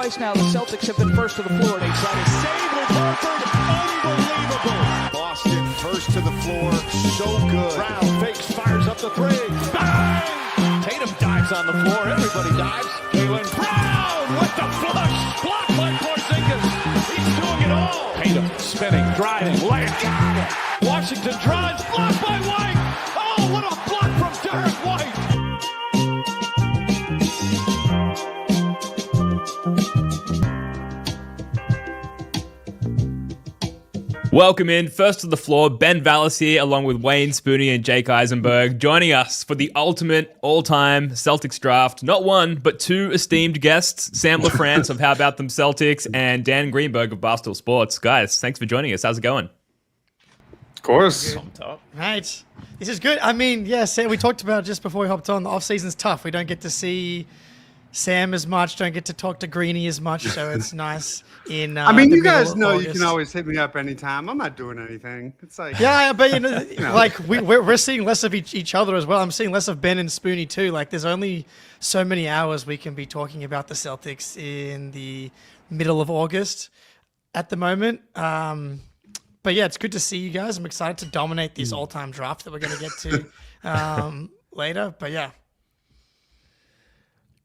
twice now the Celtics have been first to the floor, and they try to save with Horford. Unbelievable. Boston first to the floor. So good. Brown fakes, fires up the three. Bang! Tatum dives on the floor. Everybody dives. Jaylen Brown with the flush. Blocked by Porzingis. He's doing it all. Tatum spinning, driving, layup. Washington drives. Blocked by White. Oh, what a block from Derek White. Welcome in, first to the floor, Ben Vallis here, along with Wayne Spooney and Jake Eisenberg, joining us for the ultimate all-time Celtics draft. Not one, but two esteemed guests, Sam LaFrance of How About Them Celtics and Dan Greenberg of Barstool Sports. Guys, thanks for joining us. How's it going? Of course. Right. This is good. I mean, yeah, Sam, we talked about just before we hopped on, the off-season's tough. We don't get to see Sam as much, don't get to talk to Greeny as much, so it's nice in I mean, you guys know August. you can always hit me up anytime. I'm not doing anything. It's like Yeah, but you know, like we're seeing less of each other as well. I'm seeing less of Ben and Spoony too. Like there's only so many hours we can be talking about the Celtics in the middle of August at the moment. But yeah, it's good to see you guys. I'm excited to dominate this all-time draft that we're going to get to later. But yeah.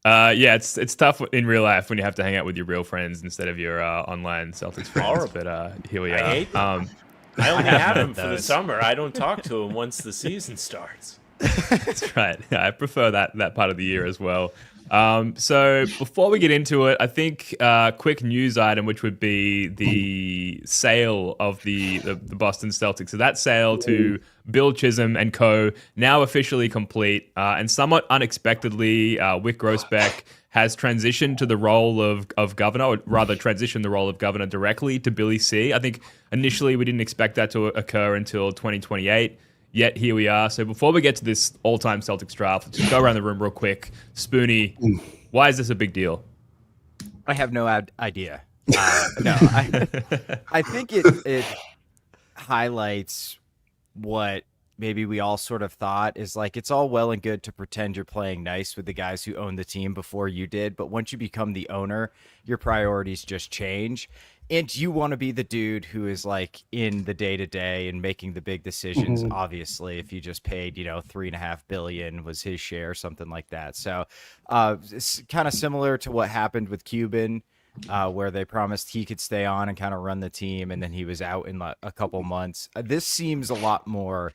Yeah, it's tough in real life when you have to hang out with your real friends instead of your online Celtics friends. Horrible. But here we are. I hate them. I only have them for the summer. I don't talk to them once the season starts. That's right. Yeah, I prefer that part of the year as well. So before we get into it, I think quick news item, which would be the sale of the Boston Celtics. So that sale to Bill Chisholm and co. now officially complete, and somewhat unexpectedly, Wick Grousbeck has transitioned to the role of governor, or rather transitioned the role of governor directly to Billy C. I think initially we didn't expect that to occur until 2028. Yet here we are. So before we get to this all-time Celtics draft, let's just go around the room real quick. Spoony, why is this a big deal? I have no idea. I think it highlights what maybe we all sort of thought is like, it's all well and good to pretend you're playing nice with the guys who own the team before you did. But once you become the owner, your priorities just change. And you want to be the dude who is like in the day to day and making the big decisions. Mm-hmm. Obviously, if you just paid, $3.5 billion was his share, something like that. So it's kind of similar to what happened with Cuban, where they promised he could stay on and kind of run the team. And then he was out in a couple months. This seems a lot more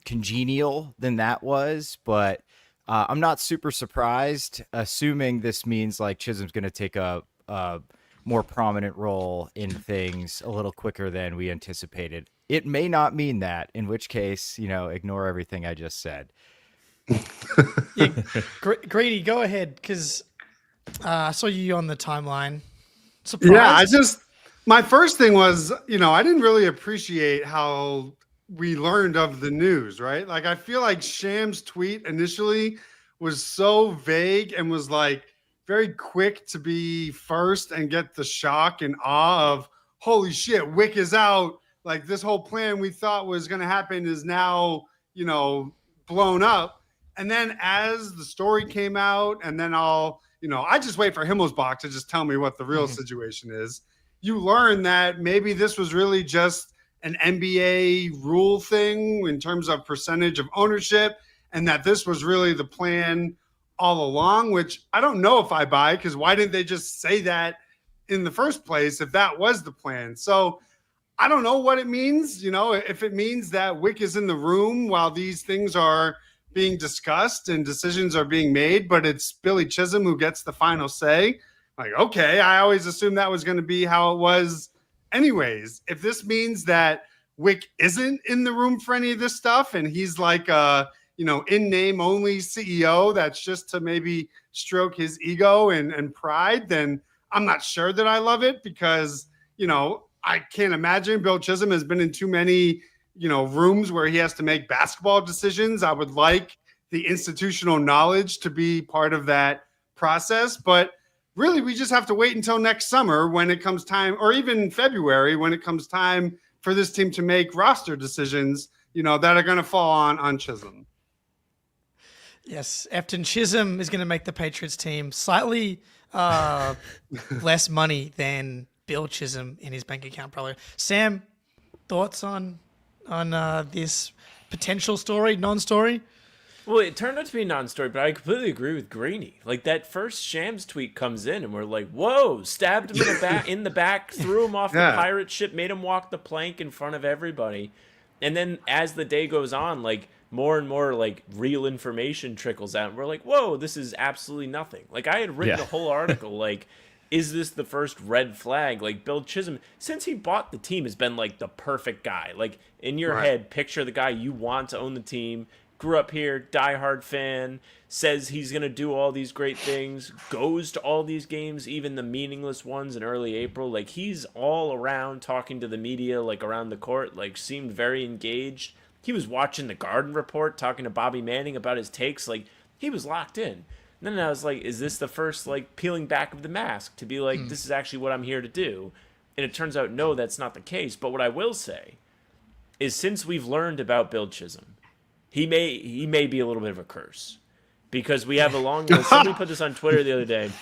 congenial than that was. But I'm not super surprised, assuming this means like Chisholm's going to take a more prominent role in things a little quicker than we anticipated. It may not mean that, in which case, ignore everything I just said. Yeah, Greedy, go ahead, because I saw you on the timeline. Surprised? Yeah, my first thing was, I didn't really appreciate how we learned of the news, right? Like, I feel like Sham's tweet initially was so vague and was like, very quick to be first and get the shock and awe of, holy shit, Wick is out. Like this whole plan we thought was going to happen is now, blown up. And then as the story came out, and then I just wait for Himmelsbach to just tell me what the real situation is. You learn that maybe this was really just an NBA rule thing in terms of percentage of ownership, and that this was really the plan all along, which I don't know if I buy, because why didn't they just say that in the first place if that was the plan? So I don't know what it means. If it means that Wick is in the room while these things are being discussed and decisions are being made, but it's Billy Chisholm who gets the final say. Like, okay, I always assumed that was going to be how it was anyways. If this means that Wick isn't in the room for any of this stuff and he's like in name only CEO that's just to maybe stroke his ego and pride, then I'm not sure that I love it, because, I can't imagine Bill Chisholm has been in too many, rooms where he has to make basketball decisions. I would like the institutional knowledge to be part of that process, but really we just have to wait until next summer when it comes time, or even February when it comes time for this team to make roster decisions, that are going to fall on Chisholm. Yes, Efton Chisholm is going to make the Patriots team slightly less money than Bill Chisholm in his bank account, probably. Sam, thoughts on this potential story, non-story? Well, it turned out to be a non-story, but I completely agree with Greeny. Like, that first Shams tweet comes in, and we're like, whoa, stabbed him in the back, threw him off the pirate ship, made him walk the plank in front of everybody. And then as the day goes on, like, more and more, like, real information trickles out, and we're like, whoa, this is absolutely nothing. Like, I had written a whole article, like, is this the first red flag? Like, Bill Chisholm, since he bought the team, has been, like, the perfect guy. Like, in your head, picture the guy you want to own the team. Grew up here, diehard fan, says he's going to do all these great things, goes to all these games, even the meaningless ones in early April. Like, he's all around talking to the media, like, around the court, like, seemed very engaged. He was watching the Garden Report, talking to Bobby Manning about his takes. Like, he was locked in. And then I was like, is this the first, like, peeling back of the mask to be like, this is actually what I'm here to do? And it turns out, no, that's not the case. But what I will say is, since we've learned about Bill Chisholm, he may be a little bit of a curse, because we have a long list. Somebody put this on Twitter the other day. It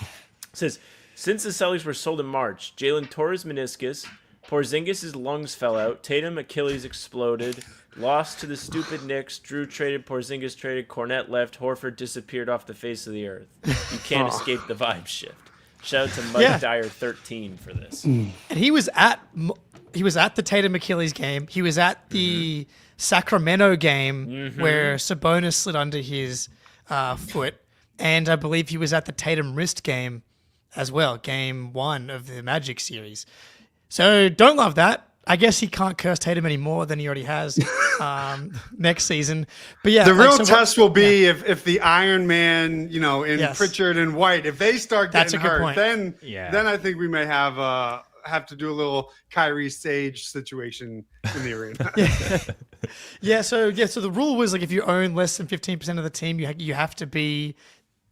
says, since the Celtics were sold in March, Jalen tore his meniscus, Porzingis' lungs fell out, Tatum Achilles exploded, lost to the stupid Knicks, Drew traded, Porzingis traded, Cornette left, Horford disappeared off the face of the earth. You can't escape the vibe shift. Shout out to Mike Dyer 13 for this. And he was at the Tatum Achilles game. He was at the Sacramento game where Sabonis slid under his foot, and I believe he was at the Tatum wrist game as well, game 1 of the Magic series. So don't love that. I guess he can't curse Tatum any more than he already has next season. But yeah, the real test will be if the Iron Man, in Pritchard and White, if they start getting hurt, then I think we may have to do a little Kyrie Sage situation in the arena. So the rule was, like, if you own less than 15% of the team, you have to be,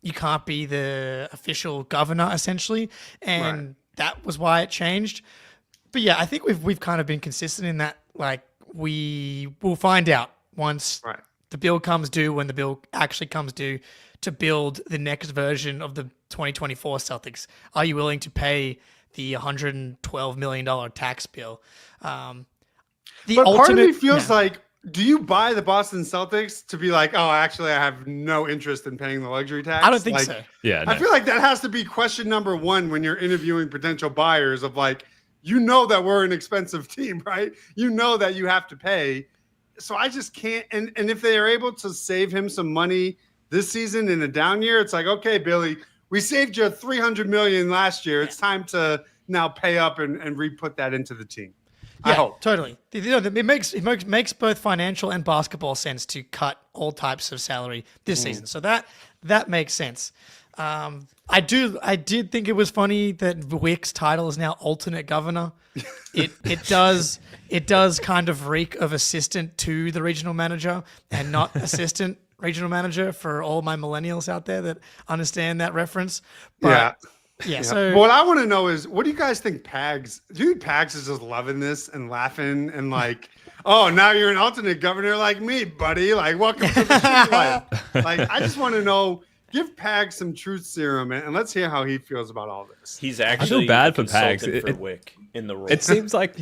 you can't be the official governor, essentially, and that was why it changed. But yeah, I think we've kind of been consistent in that. Like, we will find out once the bill comes due, when the bill actually comes due, to build the next version of the 2024 Celtics. Are you willing to pay the $112 million tax bill? But part of me feels like, do you buy the Boston Celtics to be like, oh, actually, I have no interest in paying the luxury tax? I don't think so. Yeah, I feel like that has to be question number 1 when you're interviewing potential buyers of, like, that we're an expensive team, right? That you have to pay. So I just can't. And if they are able to save him some money this season in a down year, it's like, okay, Billy, we saved you $300 million last year. It's time to now pay up and re-put that into the team. Yeah, I hope. Totally. It makes both financial and basketball sense to cut all types of salary this season. So that makes sense. I did think it was funny that Wick's title is now alternate governor. It does kind of reek of assistant to the regional manager and not assistant regional manager, for all my millennials out there that understand that reference. But yeah. So what I want to know is, what do you guys think Pags? Do you think Pags is just loving this and laughing and like, oh, now you're an alternate governor like me, buddy. Like, welcome to the street life. Like, I just want to know. Give Pags some truth serum, and let's hear how he feels about all this. He's actually I feel bad for Pags. For Wick in the role. It seems like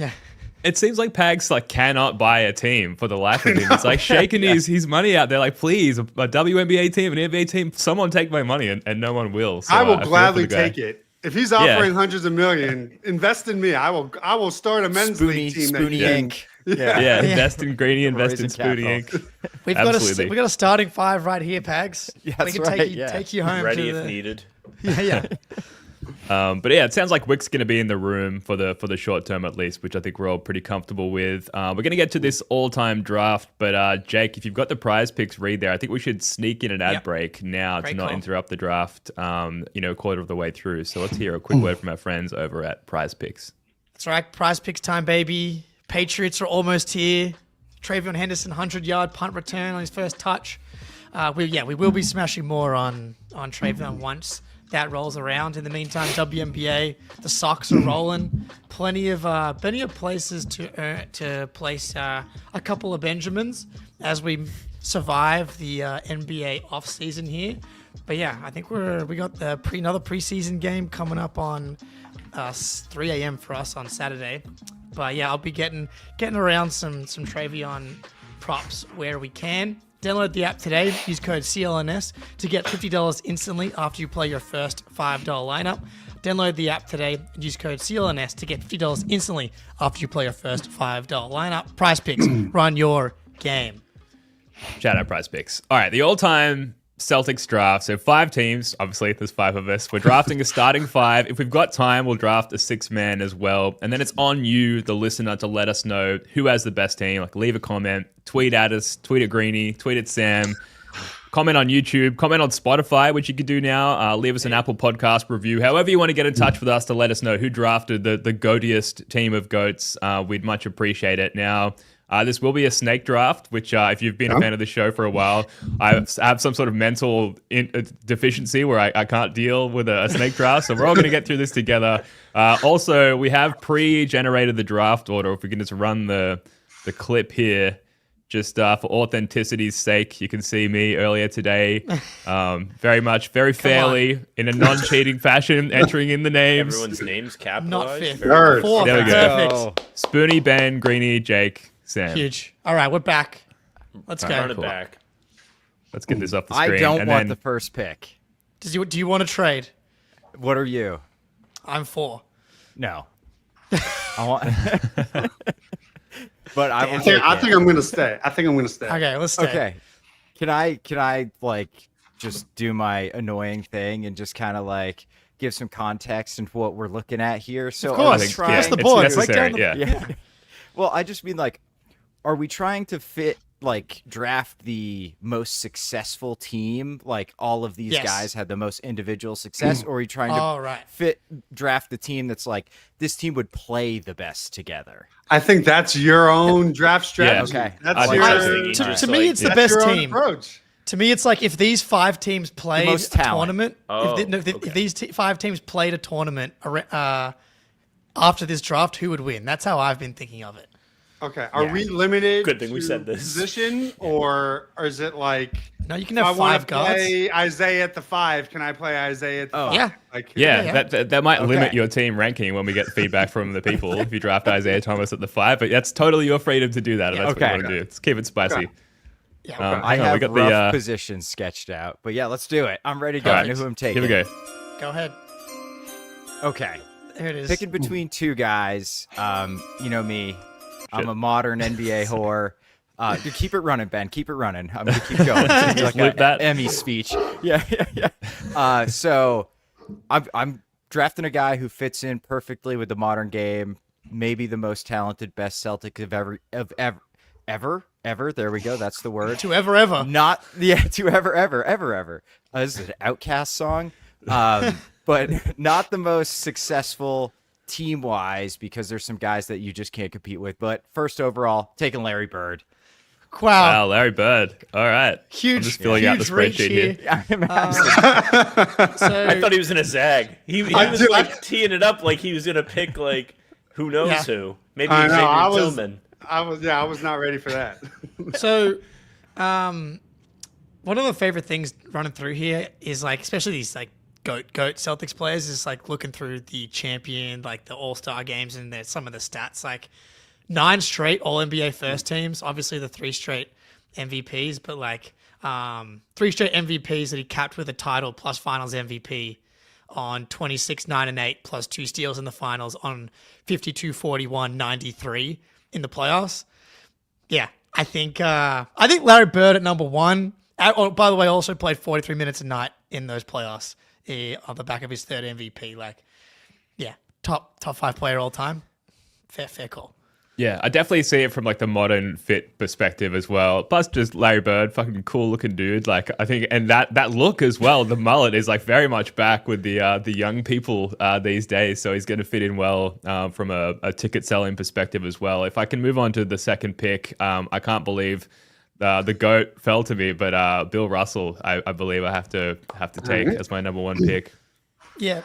Pags like cannot buy a team for the life of him. It's like shaking his money out there, like, please, a WNBA team, an NBA team, someone take my money, and no one will. So, I will gladly take it. If he's offering hundreds of millions, invest in me. I will start a men's league team. Spoonie Inc. Yeah, invest in Greeny, invest in Spoonie Inc. We've got a starting 5 right here, Pags. We can take you home. Ready if needed. Yeah. But yeah, it sounds like Wick's going to be in the room for the short term at least, which I think we're all pretty comfortable with. We're going to get to this all-time draft, but Jake, if you've got the PrizePicks read there, I think we should sneak in an ad break now to not interrupt the draft, quarter of the way through. So let's hear a quick word from our friends over at PrizePicks. That's right, PrizePicks time, baby. Patriots are almost here. Travion Henderson, 100-yard punt return on his first touch. We will be smashing more on Travion once that rolls around. In the meantime, WNBA, the Sox are rolling. Plenty of places to place a couple of Benjamins as we survive the NBA offseason here. But yeah, I think we got another preseason game coming up on 3 a.m. for us on Saturday. But yeah, I'll be getting around some Travion props where we can. Download the app today. Use code CLNS to get $50 instantly after you play your first $5 lineup. Download the app today and use code CLNS to get $50 instantly after you play your first $5 lineup. PrizePicks, run your game. Shout out PrizePicks. All right, the all-time Celtics draft. So 5 teams. Obviously, there's 5 of us. We're drafting a starting 5. If we've got time, we'll draft a 6-man as well. And then it's on you, the listener, to let us know who has the best team. Like, leave a comment, tweet at us, tweet at Greeny, tweet at Sam. Comment on YouTube, comment on Spotify, which you can do now. Leave us an Apple Podcast review. However you want to get in touch with us to let us know who drafted the goat-iest team of goats. We'd much appreciate it. Now, this will be a snake draft, which if you've been a fan of the show for a while, I have some sort of mental deficiency where I can't deal with a snake draft. So we're all going to get through this together. Also, we have pre-generated the draft order. If we can just run the clip here. Just for authenticity's sake, you can see me earlier today, very fairly, in a non-cheating fashion, entering in the names. Everyone's names capitalized. Not fifth. Third. Fourth. There we go. Perfect. Spoony, Ben, Greeny, Jake, Sam. Huge. All right, we're back. Let's go. Run it back. Let's get this off the screen. I don't and want then, the first pick. Do you want to trade? What are you? I'm 4. No. I want. But I will. I think I'm gonna stay. Okay, let's stay. Okay. Can I like just do my annoying thing and just kind of like give some context into what we're looking at here? So Of course. are we trying- That's the it's board. necessary, Right down the- yeah. Well, I just mean like, are we trying to draft the most successful team? Like all of these Yes. guys had the most individual success, or are we trying to All right. draft the team that's like this team would play the best together? I think that's your own draft strategy. Okay. That's I think your, so. I was thinking To just me, like- it's the that's best your own team. approach. To me, it's like if these 5 teams played most a talent. tournament, if these 5 teams played a tournament after this draft, who would win? That's how I've been thinking of it. Okay. Are we limited Good thing we to said this. position, or is it like No, you can if I have want 5 to guards. play Isaiah at the 5? Can I play Isaiah at the 5? Yeah. Like, Yeah, that might limit Okay. your team ranking when we get feedback from the people if you draft Isaiah Thomas at the 5. But that's totally your freedom to do that. If that's what you want to do. Let's keep it spicy. Okay. Yeah. I hang on, have we got rough positions sketched out, but yeah, let's do it. I'm ready to go. I know who I'm taking. Here we go. Go ahead. Okay. There it is. Picking between 2 guys. You know me. I'm a modern NBA whore. Dude, keep it running, Ben. Keep it running. I'm gonna keep going. It's like Loop that. Emmy speech. Yeah. So I'm drafting a guy who fits in perfectly with the modern game. Maybe the most talented, best Celtic of ever. There we go. That's the word. To ever. Not to ever. This is an Outcast song, but not the most successful team-wise because there's some guys that you just can't compete with. But first overall, taking Larry Bird. Wow. Wow, Larry Bird. All right. Huge. I'm just filling out the huge reach spreadsheet here. So, I thought he was in a zag. He was do. like teeing it up like he was gonna pick like who knows Yeah. who. Maybe I know, I Xavier was- Tillman. I was not ready for that. So, one of my favorite things running through here is like, especially these like goat Celtics players, is like looking through the champion, like the All-Star games, and there's some of the stats, like 9 straight All NBA first teams, obviously the 3 straight MVPs, but like 3 straight MVPs that he capped with a title plus Finals MVP on 26, 9, and 8 plus 2 steals in the finals on 52, 41, 93 in the playoffs. Yeah, I think Larry Bird at number 1. Oh, by the way, also played 43 minutes a night in those playoffs on the back of his 3rd MVP. Like, yeah, top 5 player all time. Fair call. Yeah, I definitely see it from like the modern fit perspective as well. Plus, just Larry Bird, fucking cool looking dude. Like I think, and that look as well, the mullet is like very much back with the young people these days. So he's going to fit in well from a ticket selling perspective as well. If I can move on to the second pick, I can't believe the GOAT fell to me, but Bill Russell, I believe I have to take as my number 1 pick. Yeah.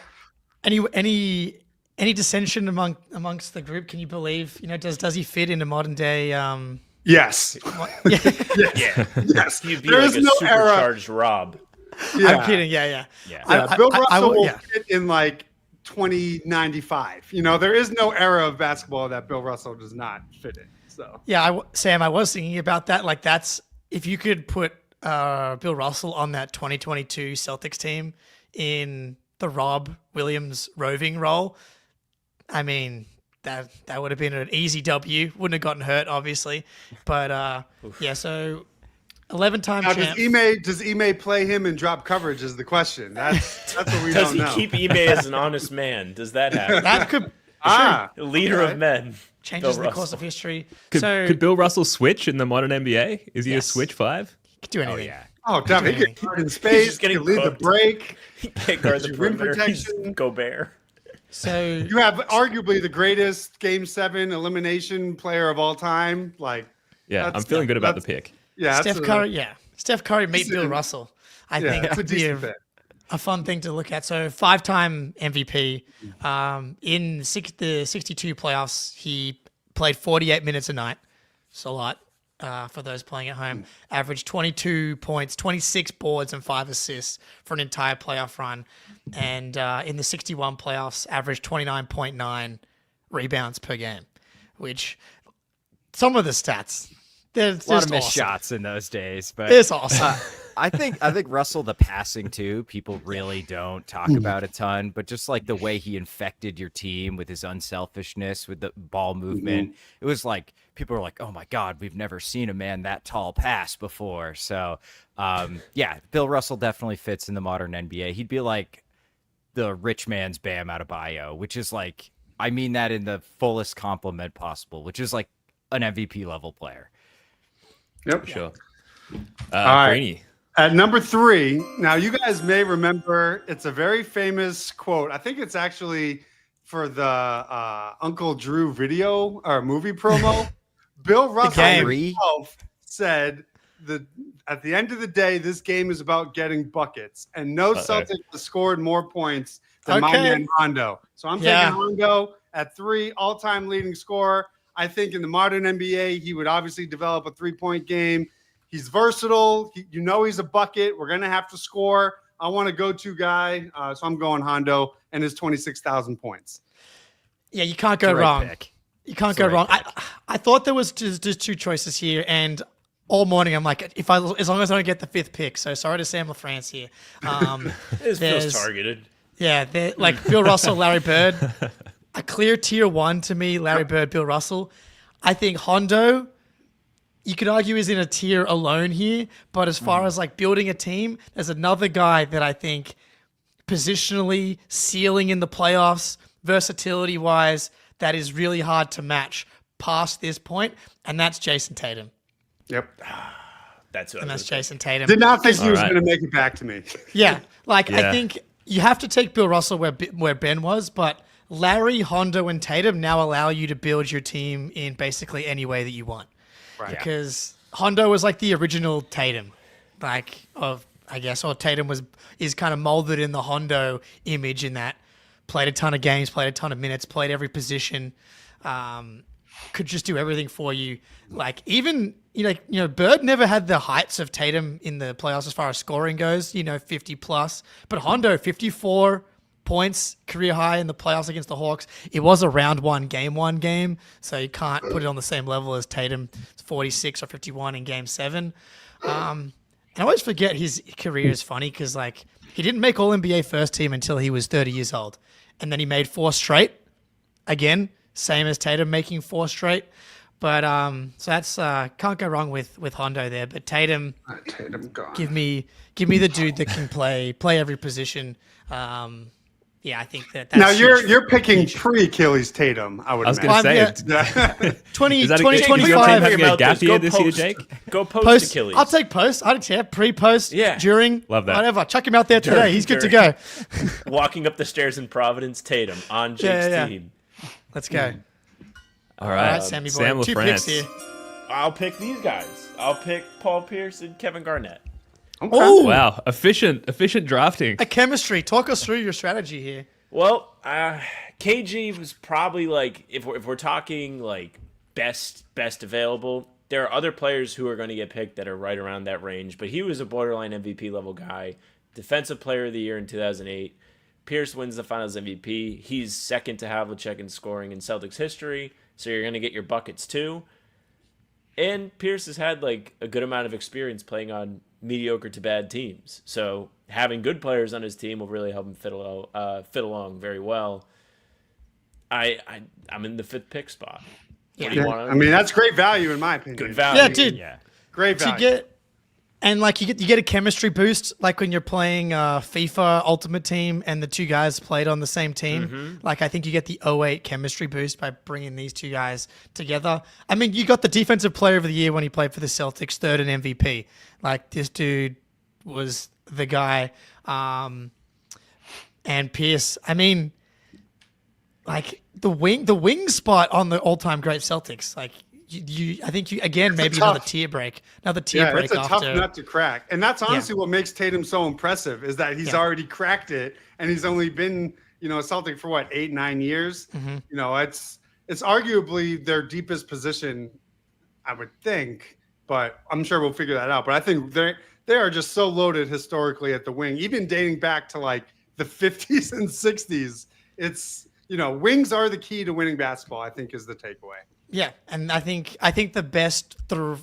Any dissension amongst the group? Can you believe? Does he fit into modern day Yes. Yeah. Yes. He'd be There like is a no era. supercharged Rob. Yeah. I'm kidding. Yeah. Bill I Russell will yeah. fit in like 2095. There is no era of basketball that Bill Russell does not fit in. So Yeah, Sam, I was thinking about that. Like, that's if you could put Bill Russell on that 2022 Celtics team in the Rob Williams roving role, I mean, that would have been an easy W. Wouldn't have gotten hurt, obviously. But yeah, so 11-time now, champ. does Ime play him and drop coverage? Is the question. That's what we Does don't he know. keep Ime as an honest man? Does that happen? That could Leader of men. changes Bill the course Russell. of history. Could Bill Russell switch in the modern NBA? Is he Yes. a switch 5? He could do anything. Oh, damn! He can guard in space. just getting He can lead the cooked. break. He can't guard the Rim perimeter. He's protection. Gobert. So You have arguably the greatest Game 7 elimination player of all time. Like, Yeah, That's- I'm feeling good about the that's- pick. yeah, Steph Curry meet Bill Russell. I think it's a would be decent fit. a fun thing to look at. So 5-time MVP. In the 62 playoffs, he played 48 minutes a night. It's a lot for those playing at home. Averaged 22 points, 26 boards, and 5 assists for an entire playoff run. And in the 61 playoffs, averaged 29.9 rebounds per game, which some of the stats, they're A lot just of missed awesome. shots in those days, but It's awesome. I think Russell, the passing too, people really don't talk about a ton, but just like the way he infected your team with his unselfishness, with the ball movement, it was like people were like, "Oh my God, we've never seen a man that tall pass before." So, yeah, Bill Russell definitely fits in the modern NBA. He'd be like the rich man's Bam Adebayo, which is like, I mean that in the fullest compliment possible, which is like an MVP level player. Yep. Sure. right. Greeny. At number 3, now you guys may remember it's a very famous quote. I think it's actually for the Uncle Drew video or movie promo. Bill Russell game. himself said that at the end of the day, this game is about getting buckets, and no Celtic has scored more points than my man Hondo. So I'm taking Hondo at 3, all-time leading scorer. I think in the modern NBA, he would obviously develop a 3-point game. He's versatile. He's a bucket. We're going to have to score. I want a go-to guy. So I'm going Hondo and his 26,000 points. Yeah, you can't go It's the right wrong. pick. You can't go wrong. I thought there was just 2 choices here, and all morning I'm like, as long as I don't get the 5th pick. So sorry to Sam LaFrance here. This feels targeted. Yeah, like Bill Russell, Larry Bird. A clear tier 1 to me, Larry Bird, Bill Russell. I think Hondo, you could argue, is in a tier alone here. But as far as like building a team, there's another guy that I think positionally, ceiling in the playoffs, versatility wise, that is really hard to match past this point, and that's Jason Tatum. Yep. That's Jason Tatum. Did not think he was right. going to make it back to me. Yeah, like I Yeah. think you have to take Bill Russell where Ben was, but Larry, Hondo, and Tatum now allow you to build your team in basically any way that you want. Right. Because Hondo was like the original Tatum, or Tatum is kind of molded in the Hondo image in that played a ton of games, played a ton of minutes, played every position, could just do everything for you. Like even Bird never had the heights of Tatum in the playoffs as far as scoring goes. 50 plus, but Hondo 54 points, career high in the playoffs against the Hawks. It was a round 1, game 1 game, so you can't put it on the same level as Tatum 46 or 51 in game 7. And I always forget his career is funny because like he didn't make All NBA first team until he was 30 years old, and then he made 4 straight. Again, same as Tatum making 4 straight. But so that's can't go wrong with Hondo there. But Tatum, give me the dude that can play every position. Yeah, I think that's Now huge. you're picking pre-Achilles Tatum. I would. I was going to imagine. say, 20, is that 20, is your 25. team having a About gap this. year Go this year, post. Jake? Go post Post, Achilles. I'll take post. I don't care. Pre-post, Yeah. during, Love that. whatever. Chuck him out there today. He's good to During. go. Walking up the stairs in Providence, Tatum on Jake's Yeah. team. Let's go. All All right, right, Sammy boy. Sam 2 picks LaFrance. here. I'll pick these guys. I'll pick Paul Pierce and Kevin Garnett. Oh, Wow, efficient drafting. a chemistry. Talk us through your strategy here. Well, KG was probably like if we're talking like best available, there are other players who are going to get picked that are right around that range, but he was a borderline MVP level guy. Defensive Player of the Year in 2008. Pierce wins the Finals MVP. He's second to Havlicek in scoring in Celtics history, so you're going to get your buckets too. And Pierce has had like a good amount of experience playing on mediocre to bad teams, so having good players on his team will really help him fit along very well. I'm in the 5th pick spot. Yeah. What do you want? I mean, that's great value in my opinion. Good value. Yeah, dude. Yeah. Great To value. get and like you get a chemistry boost, like when you're playing FIFA Ultimate Team and the two guys played on the same team. Mm-hmm. Like I think you get the 08 chemistry boost by bringing these two guys together. I mean, you got the Defensive Player of the Year when he played for the Celtics, 3rd in MVP. Like this dude was the guy. And Pierce, I mean, like the wing spot on the all-time great Celtics, like. I think you again maybe another tier break It's break a after. tough nut to crack, and that's honestly what makes Tatum so impressive is that he's already cracked it, and he's only been a Celtic for what 8-9 years. It's arguably their deepest position, I would think, but I'm sure we'll figure that out. But I think they are just so loaded historically at the wing, even dating back to like the 50s and 60s. It's wings are the key to winning basketball, I think, is the takeaway. Yeah, and I think the best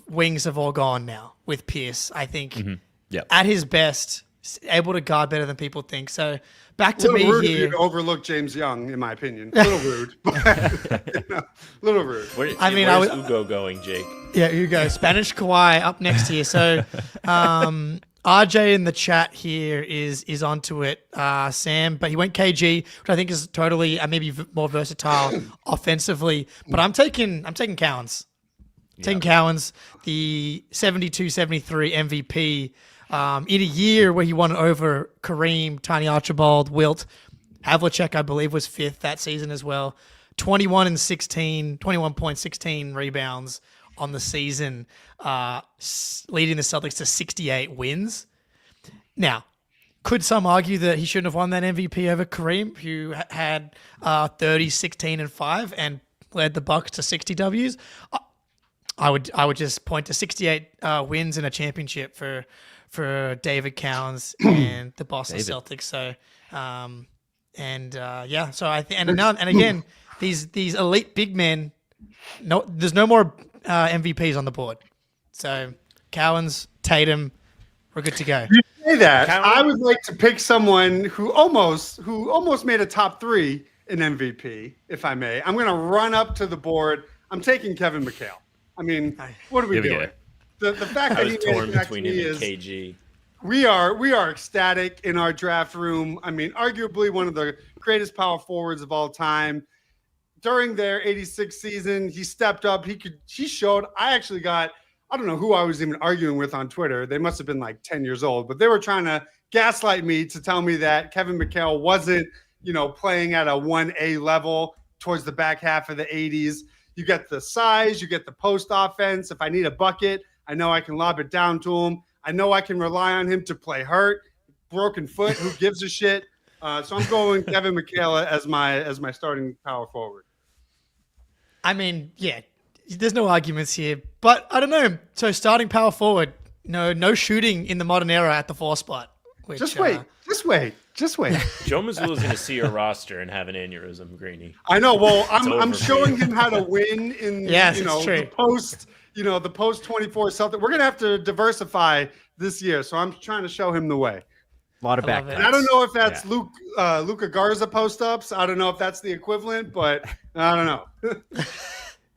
wings have all gone now with Pierce. I think at his best, able to guard better than people think. So back to me rude here. Of you to overlook James Young, in my opinion. A little rude, but little rude. Where's Ugo going, Jake? Yeah, Ugo. Spanish Kawhi up next here. So RJ in the chat here is onto it, Sam, but he went KG, which I think is totally maybe more versatile offensively. But I'm taking Cowens. Taking Cowens, the 72-73 MVP in a year where he won over Kareem, Tiny Archibald, Wilt. Havlicek, I believe, was 5th that season as well. 21.16 rebounds on the season, leading the Celtics to 68 wins. Now, could some argue that he shouldn't have won that MVP over Kareem, who had 30, 16, and 5 and led the Bucks to 60 Ws? I would just point to 68 wins in a championship for David Cowens and the Boston Celtics. So, so I think and again, these elite big men. No, there's no more MVPs on the board. So Cowens, Tatum, we're good to go. You say that. I would like to pick someone who almost made a top 3 in MVP, if I may. I'm going to run up to the board. I'm taking Kevin McHale. I mean, what are we doing? The fact that he torn made it back to between me him and is KG. we are ecstatic in our draft room. I mean, arguably one of the greatest power forwards of all time. During their 86 season, he stepped up. He showed. I don't know who I was even arguing with on Twitter. They must have been like 10 years old, but they were trying to gaslight me to tell me that Kevin McHale wasn't, playing at a 1A level towards the back half of the 80s. You get the size, you get the post offense. If I need a bucket, I know I can lob it down to him. I know I can rely on him to play hurt, broken foot. Who gives a shit? So I'm going Kevin McHale as my starting power forward. I mean, yeah, there's no arguments here, but I don't know. So starting power forward, no shooting in the modern era at the 4 spot. Which, Just wait. Joe Mazzulla is going to see your roster and have an aneurysm, Greeny. I know. Well, I'm showing him how to win in the post 24 Celtic. We're going to have to diversify this year, so I'm trying to show him the way. A lot of back. And I don't know if that's Luka Garza post ups. I don't know if that's the equivalent, but I don't know.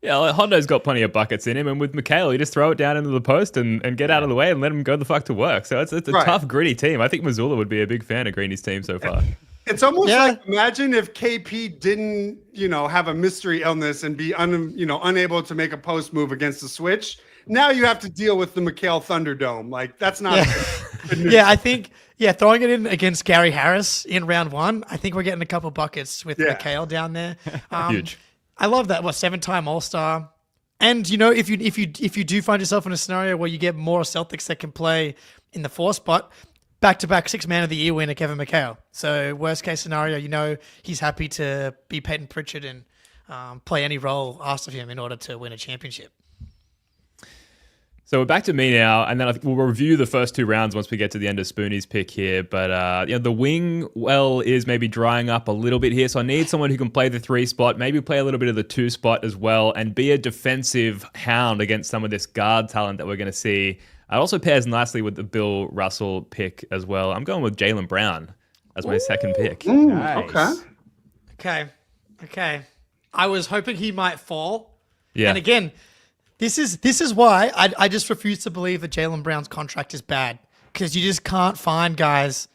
Yeah, like Hondo's got plenty of buckets in him, and with McHale, you just throw it down into the post and get out of the way and let him go the fuck to work. So it's a tough, gritty team. I think Mazzulla would be a big fan of Greeny's team so far. It's almost like imagine if KP didn't, have a mystery illness and be unable to make a post move against the switch. Now you have to deal with the McHale Thunderdome. Like that's not. I think throwing it in against Gary Harris in round 1, I think we're getting a couple buckets with McHale down there. Huge. I love that. 7-time All-Star. And if you do find yourself in a scenario where you get more Celtics that can play in the 4 spot, back-to-back 6 Man of the Year winner Kevin McHale. So worst case scenario, he's happy to be Peyton Pritchard and play any role asked of him in order to win a championship. So we're back to me now, and then I think we'll review the first two rounds once we get to the end of Spoonie's pick here. But the wing well is maybe drying up a little bit here, so I need someone who can play the 3 spot, maybe play a little bit of the 2 spot as well, and be a defensive hound against some of this guard talent that we're going to see. It also pairs nicely with the Bill Russell pick as well. I'm going with Jaylen Brown as my second pick. Nice. Okay. I was hoping he might fall. Yeah. And again, this is why I just refuse to believe that Jaylen Brown's contract is bad, because you just can't find guys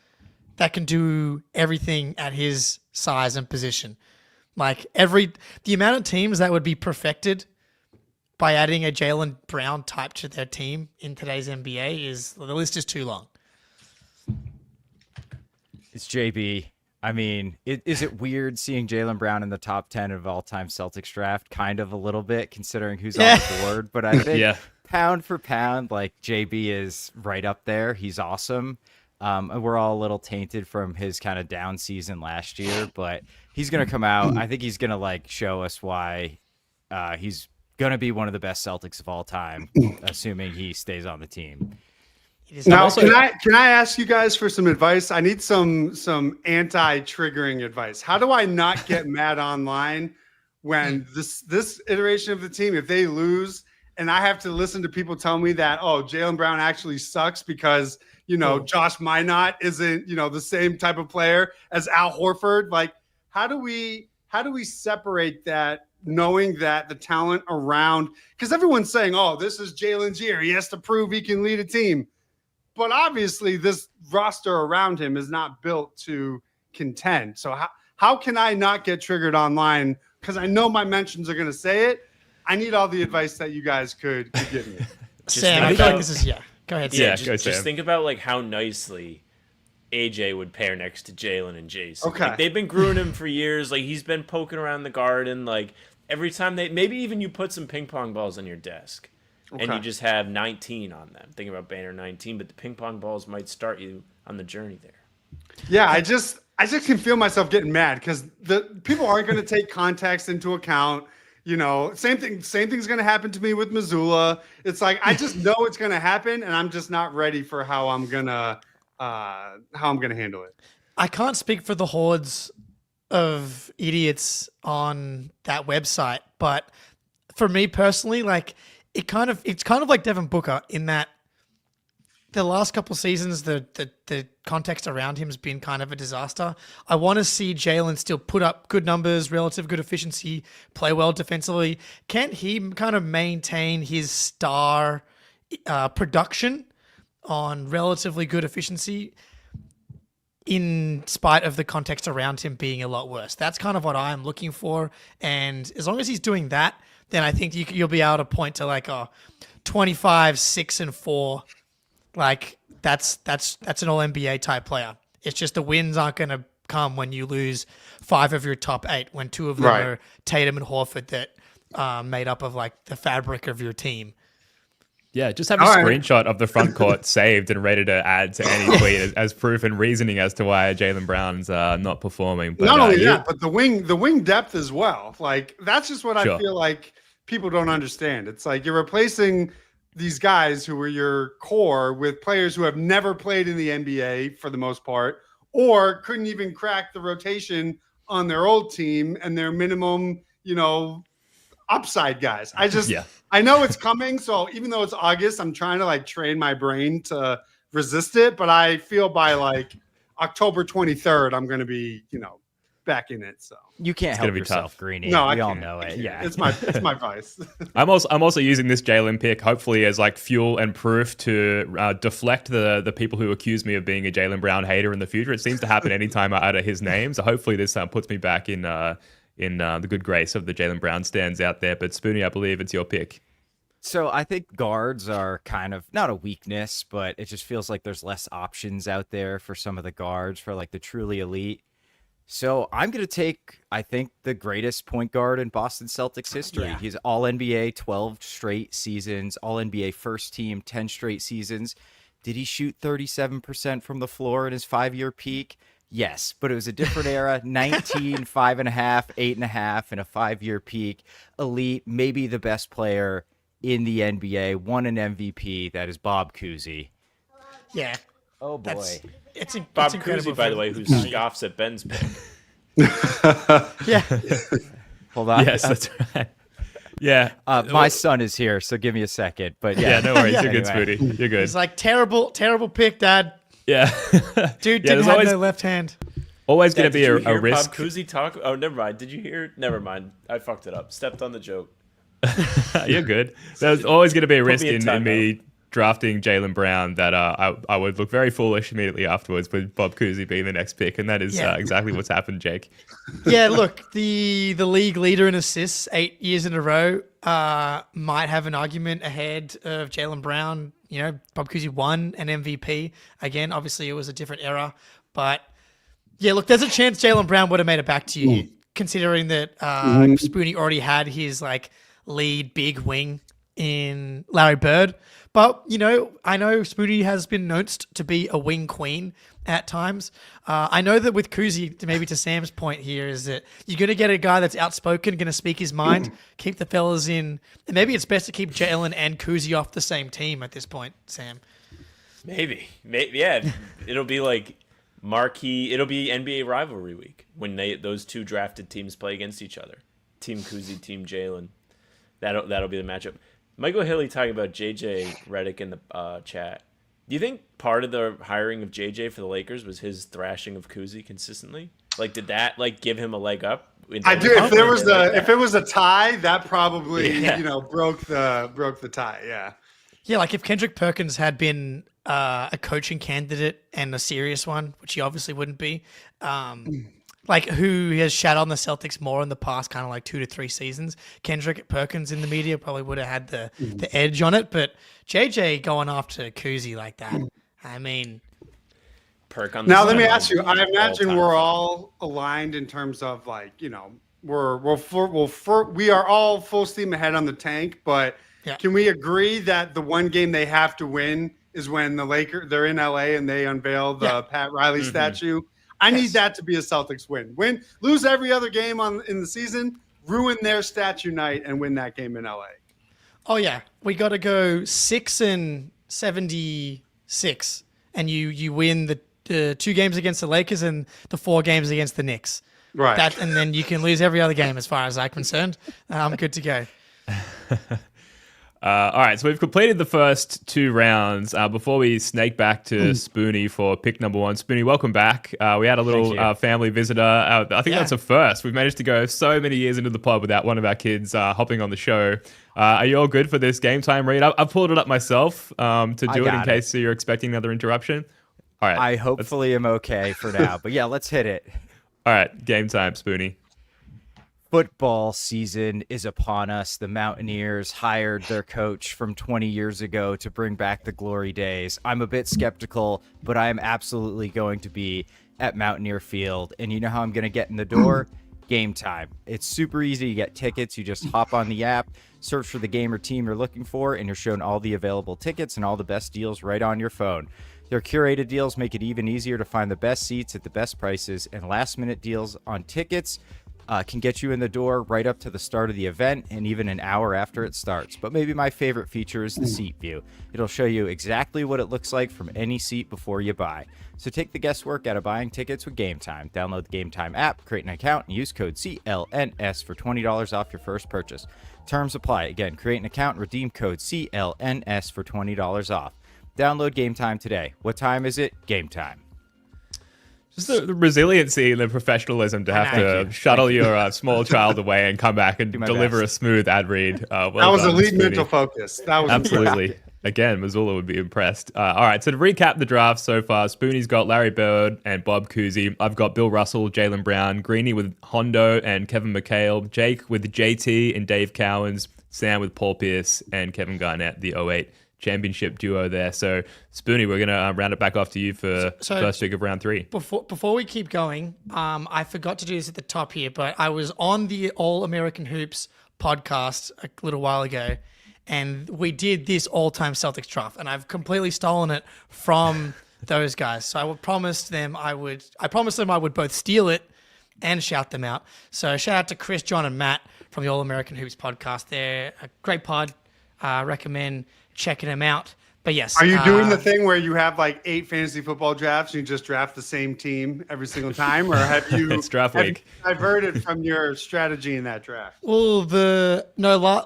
that can do everything at his size and position. Like the amount of teams that would be perfected by adding a Jaylen Brown type to their team in today's NBA the list is too long. It's JB. I mean, is it weird seeing Jaylen Brown in the top 10 of all-time Celtics draft? Kind of a little bit, considering who's on the board. But I think pound for pound, like JB is right up there. He's awesome. And we're all a little tainted from his kind of down season last year, but he's going to come out. I think he's going to show us why he's going to be one of the best Celtics of all time, assuming he stays on the team. Now, can I ask you guys for some advice? I need some anti-triggering advice. How do I not get mad online when this iteration of the team, if they lose, and I have to listen to people tell me that, oh, Jaylen Brown actually sucks because Josh Minot isn't the same type of player as Al Horford? Like, how do we separate that, knowing that the talent around, because everyone's saying, oh, this is Jalen's year, he has to prove he can lead a team. But obviously, this roster around him is not built to contend. So how can I not get triggered online? Because I know my mentions are going to say it. I need all the advice that you guys could give me. Sam, I feel like this is Go ahead, Sam. Just think about how nicely AJ would pair next to Jalen and Jason. Okay, they've been grooming him for years. He's been poking around the garden. Every time maybe even you put some ping pong balls on your desk. Okay. And you just have 19 on them. Think about banner 19, but the ping pong balls might start you on the journey there. Yeah, I just can feel myself getting mad because the people aren't going to take context into account. Same thing's going to happen to me with Missoula. It's I just know it's going to happen, and I'm just not ready for how I'm gonna handle it. I can't speak for the hordes of idiots on that website, but for me personally, it's kind of like Devin Booker in that the last couple seasons, the context around him has been kind of a disaster. I want to see Jalen still put up good numbers, relative good efficiency, play well defensively. Can he kind of maintain his star production on relatively good efficiency in spite of the context around him being a lot worse? That's kind of what I'm looking for. And as long as he's doing that, then I think you'll be able to point to 25, 6 and 4. That's an all NBA type player. It's just the wins aren't going to come when you lose 5 of your top 8, when 2 of them are Tatum and Horford that made up of the fabric of your team. Yeah, just have a screenshot of the front court saved and ready to add to any tweet as proof and reasoning as to why Jaylen Brown's not performing. But, not only that, but the wing depth as well. That's just what I feel like people don't understand. It's you're replacing these guys who were your core with players who have never played in the NBA for the most part, or couldn't even crack the rotation on their old team and their minimum, upside guys. I know it's coming. So even though it's August, I'm trying to train my brain to resist it. But I feel by October 23rd, I'm going to be, back in it. So you can't help yourself, Greeny. No, we all know it. Yeah, it's my vice. I'm also using this Jalen pick hopefully as fuel and proof to deflect the people who accuse me of being a Jaylen Brown hater in the future. It seems to happen anytime I utter his name. So hopefully this puts me back in the good grace of the Jaylen Brown stands out there. But Spoonie, I believe it's your pick. So I think guards are kind of not a weakness, but it just feels like there's less options out there for some of the guards for the truly elite. So I'm going to take, I think, the greatest point guard in Boston Celtics history. Yeah. He's All-NBA 12 straight seasons, All-NBA first team 10 straight seasons. Did he shoot 37% from the floor in his 5-year peak? Yes, but it was a different era. 19, 5.5, 8.5 in a 5-year peak. Elite, maybe the best player in the NBA, won an MVP. That is Bob Cousy. Yeah. Oh boy. It's Bob incredible Cousy, by for- the way, who scoffs at Ben's pick. Yeah. Hold on. Yes, that's right. Yeah. My son is here, so give me a second. But Yeah, no worries. Yeah. You're good, Anyway. Spooty. You're good. He's like, terrible pick, Dad. Yeah. Dude Yeah, didn't there's have always, no left hand. always going to Did be you a hear risk. Bob Cousy talk? Oh, never mind. Did you hear? Never mind. I fucked it up. Stepped on the joke. You're good. There's always going to be a risk me in in me drafting Jaylen Brown that I would look very foolish immediately afterwards with Bob Cousy being the next pick, and that is Yeah. exactly what's happened, Jake. Yeah, look, the league leader in assists 8 years in a row might have an argument ahead of Jaylen Brown. You know, Bob Cousy won an MVP. Again, obviously it was a different era. But yeah, look, there's a chance Jaylen Brown would have made it back to you, considering that Spoonie already had his like lead big wing in Larry Bird. But, you know, I know Spoonie has been noticed to be a wing queen at times. I know that with Cousy, maybe to Sam's point here, is that you're going to get a guy that's outspoken, going to speak his mind, keep the fellas in. And maybe it's best to keep Jalen and Cousy off the same team at this point, Sam. Maybe. Yeah. It'll be like marquee. It'll be NBA rivalry week when those two drafted teams play against each other. Team Cousy, Team Jalen. That'll be the matchup. Michael Hilly talking about JJ Redick in the chat. Do you think part of the hiring of JJ for the Lakers was his thrashing of Cousy consistently? Like, did that like give him a leg up? I do. If it was a tie, that probably broke the tie. Yeah. Yeah, like if Kendrick Perkins had been a coaching candidate and a serious one, which he obviously wouldn't be, like who has shat on the Celtics more in the past kind of like 2 to 3 seasons, Kendrick Perkins in the media probably would have had the edge on it. But JJ going after Cousy like that, I mean... Perk on the Now, let me sideline ask you, I imagine all-time we're fun. all aligned in terms of like, you know, we are all full steam ahead on the tank, but Yeah. can we agree that the one game they have to win is when they're in LA and they unveil the Pat Riley statue? I need that to be a Celtics win. Lose every other game in the season, ruin their statue night, and win that game in LA. Oh yeah, we got to go 6-76, and you win the 2 games against the Lakers and the 4 games against the Knicks. Right. And then you can lose every other game as far as I'm concerned. I'm good to go. All right, so we've completed the first 2 rounds. Before we snake back to Spoonie for pick number 1, Spoonie, welcome back. We had a little family visitor. I think that's a first. We've managed to go so many years into the pod without one of our kids hopping on the show. Are you all good for this game time read? I've pulled it up myself to do it in case you're expecting another interruption. All right. I hopefully am okay for now. But yeah, let's hit it. All right, game time, Spoonie. Football season is upon us. The Mountaineers hired their coach from 20 years ago to bring back the glory days. I'm a bit skeptical, but I am absolutely going to be at Mountaineer Field. And you know how I'm going to get in the door? Game time. It's super easy to get tickets. You just hop on the app, search for the game or team you're looking for, and you're shown all the available tickets and all the best deals right on your phone. Their curated deals make it even easier to find the best seats at the best prices, and last-minute deals on tickets can get you in the door right up to the start of the event and even an hour after it starts. But maybe my favorite feature is the seat view. It'll show you exactly what it looks like from any seat before you buy. So take the guesswork out of buying tickets with Game Time. Download the Game Time app, create an account, and use code CLNS for $20 off your first purchase. Terms apply. Again, create an account and redeem code CLNS for $20 off. Download Game Time today. What time is it? Game time. Just the resiliency and the professionalism to have to shuttle your small child away and come back and deliver best. a smooth ad read. Well That was done, elite Spoonie. mental focus. That was Absolutely. Again, Missoula would be impressed. All right, so to recap the draft so far, Spoonie's got Larry Bird and Bob Cousy. I've got Bill Russell, Jaylen Brown, Greeny with Hondo and Kevin McHale, Jake with JT and Dave Cowens, Sam with Paul Pierce and Kevin Garnett, the 08 championship duo there. So, Spoonie, we're going to round it back off to you for first pick of round 3. Before we keep going, I forgot to do this at the top here, but I was on the All American Hoops podcast a little while ago, and we did this all-time Celtics draft, and I've completely stolen it from those guys. So I promised them I would both steal it and shout them out. So shout out to Chris, John, and Matt from the All American Hoops podcast. They're a great pod. recommend checking him out. But yes, Are you doing the thing where you have like 8 fantasy football drafts and you just draft the same team every single time, or have you It's draft have you week. diverted from your strategy in that draft? Well,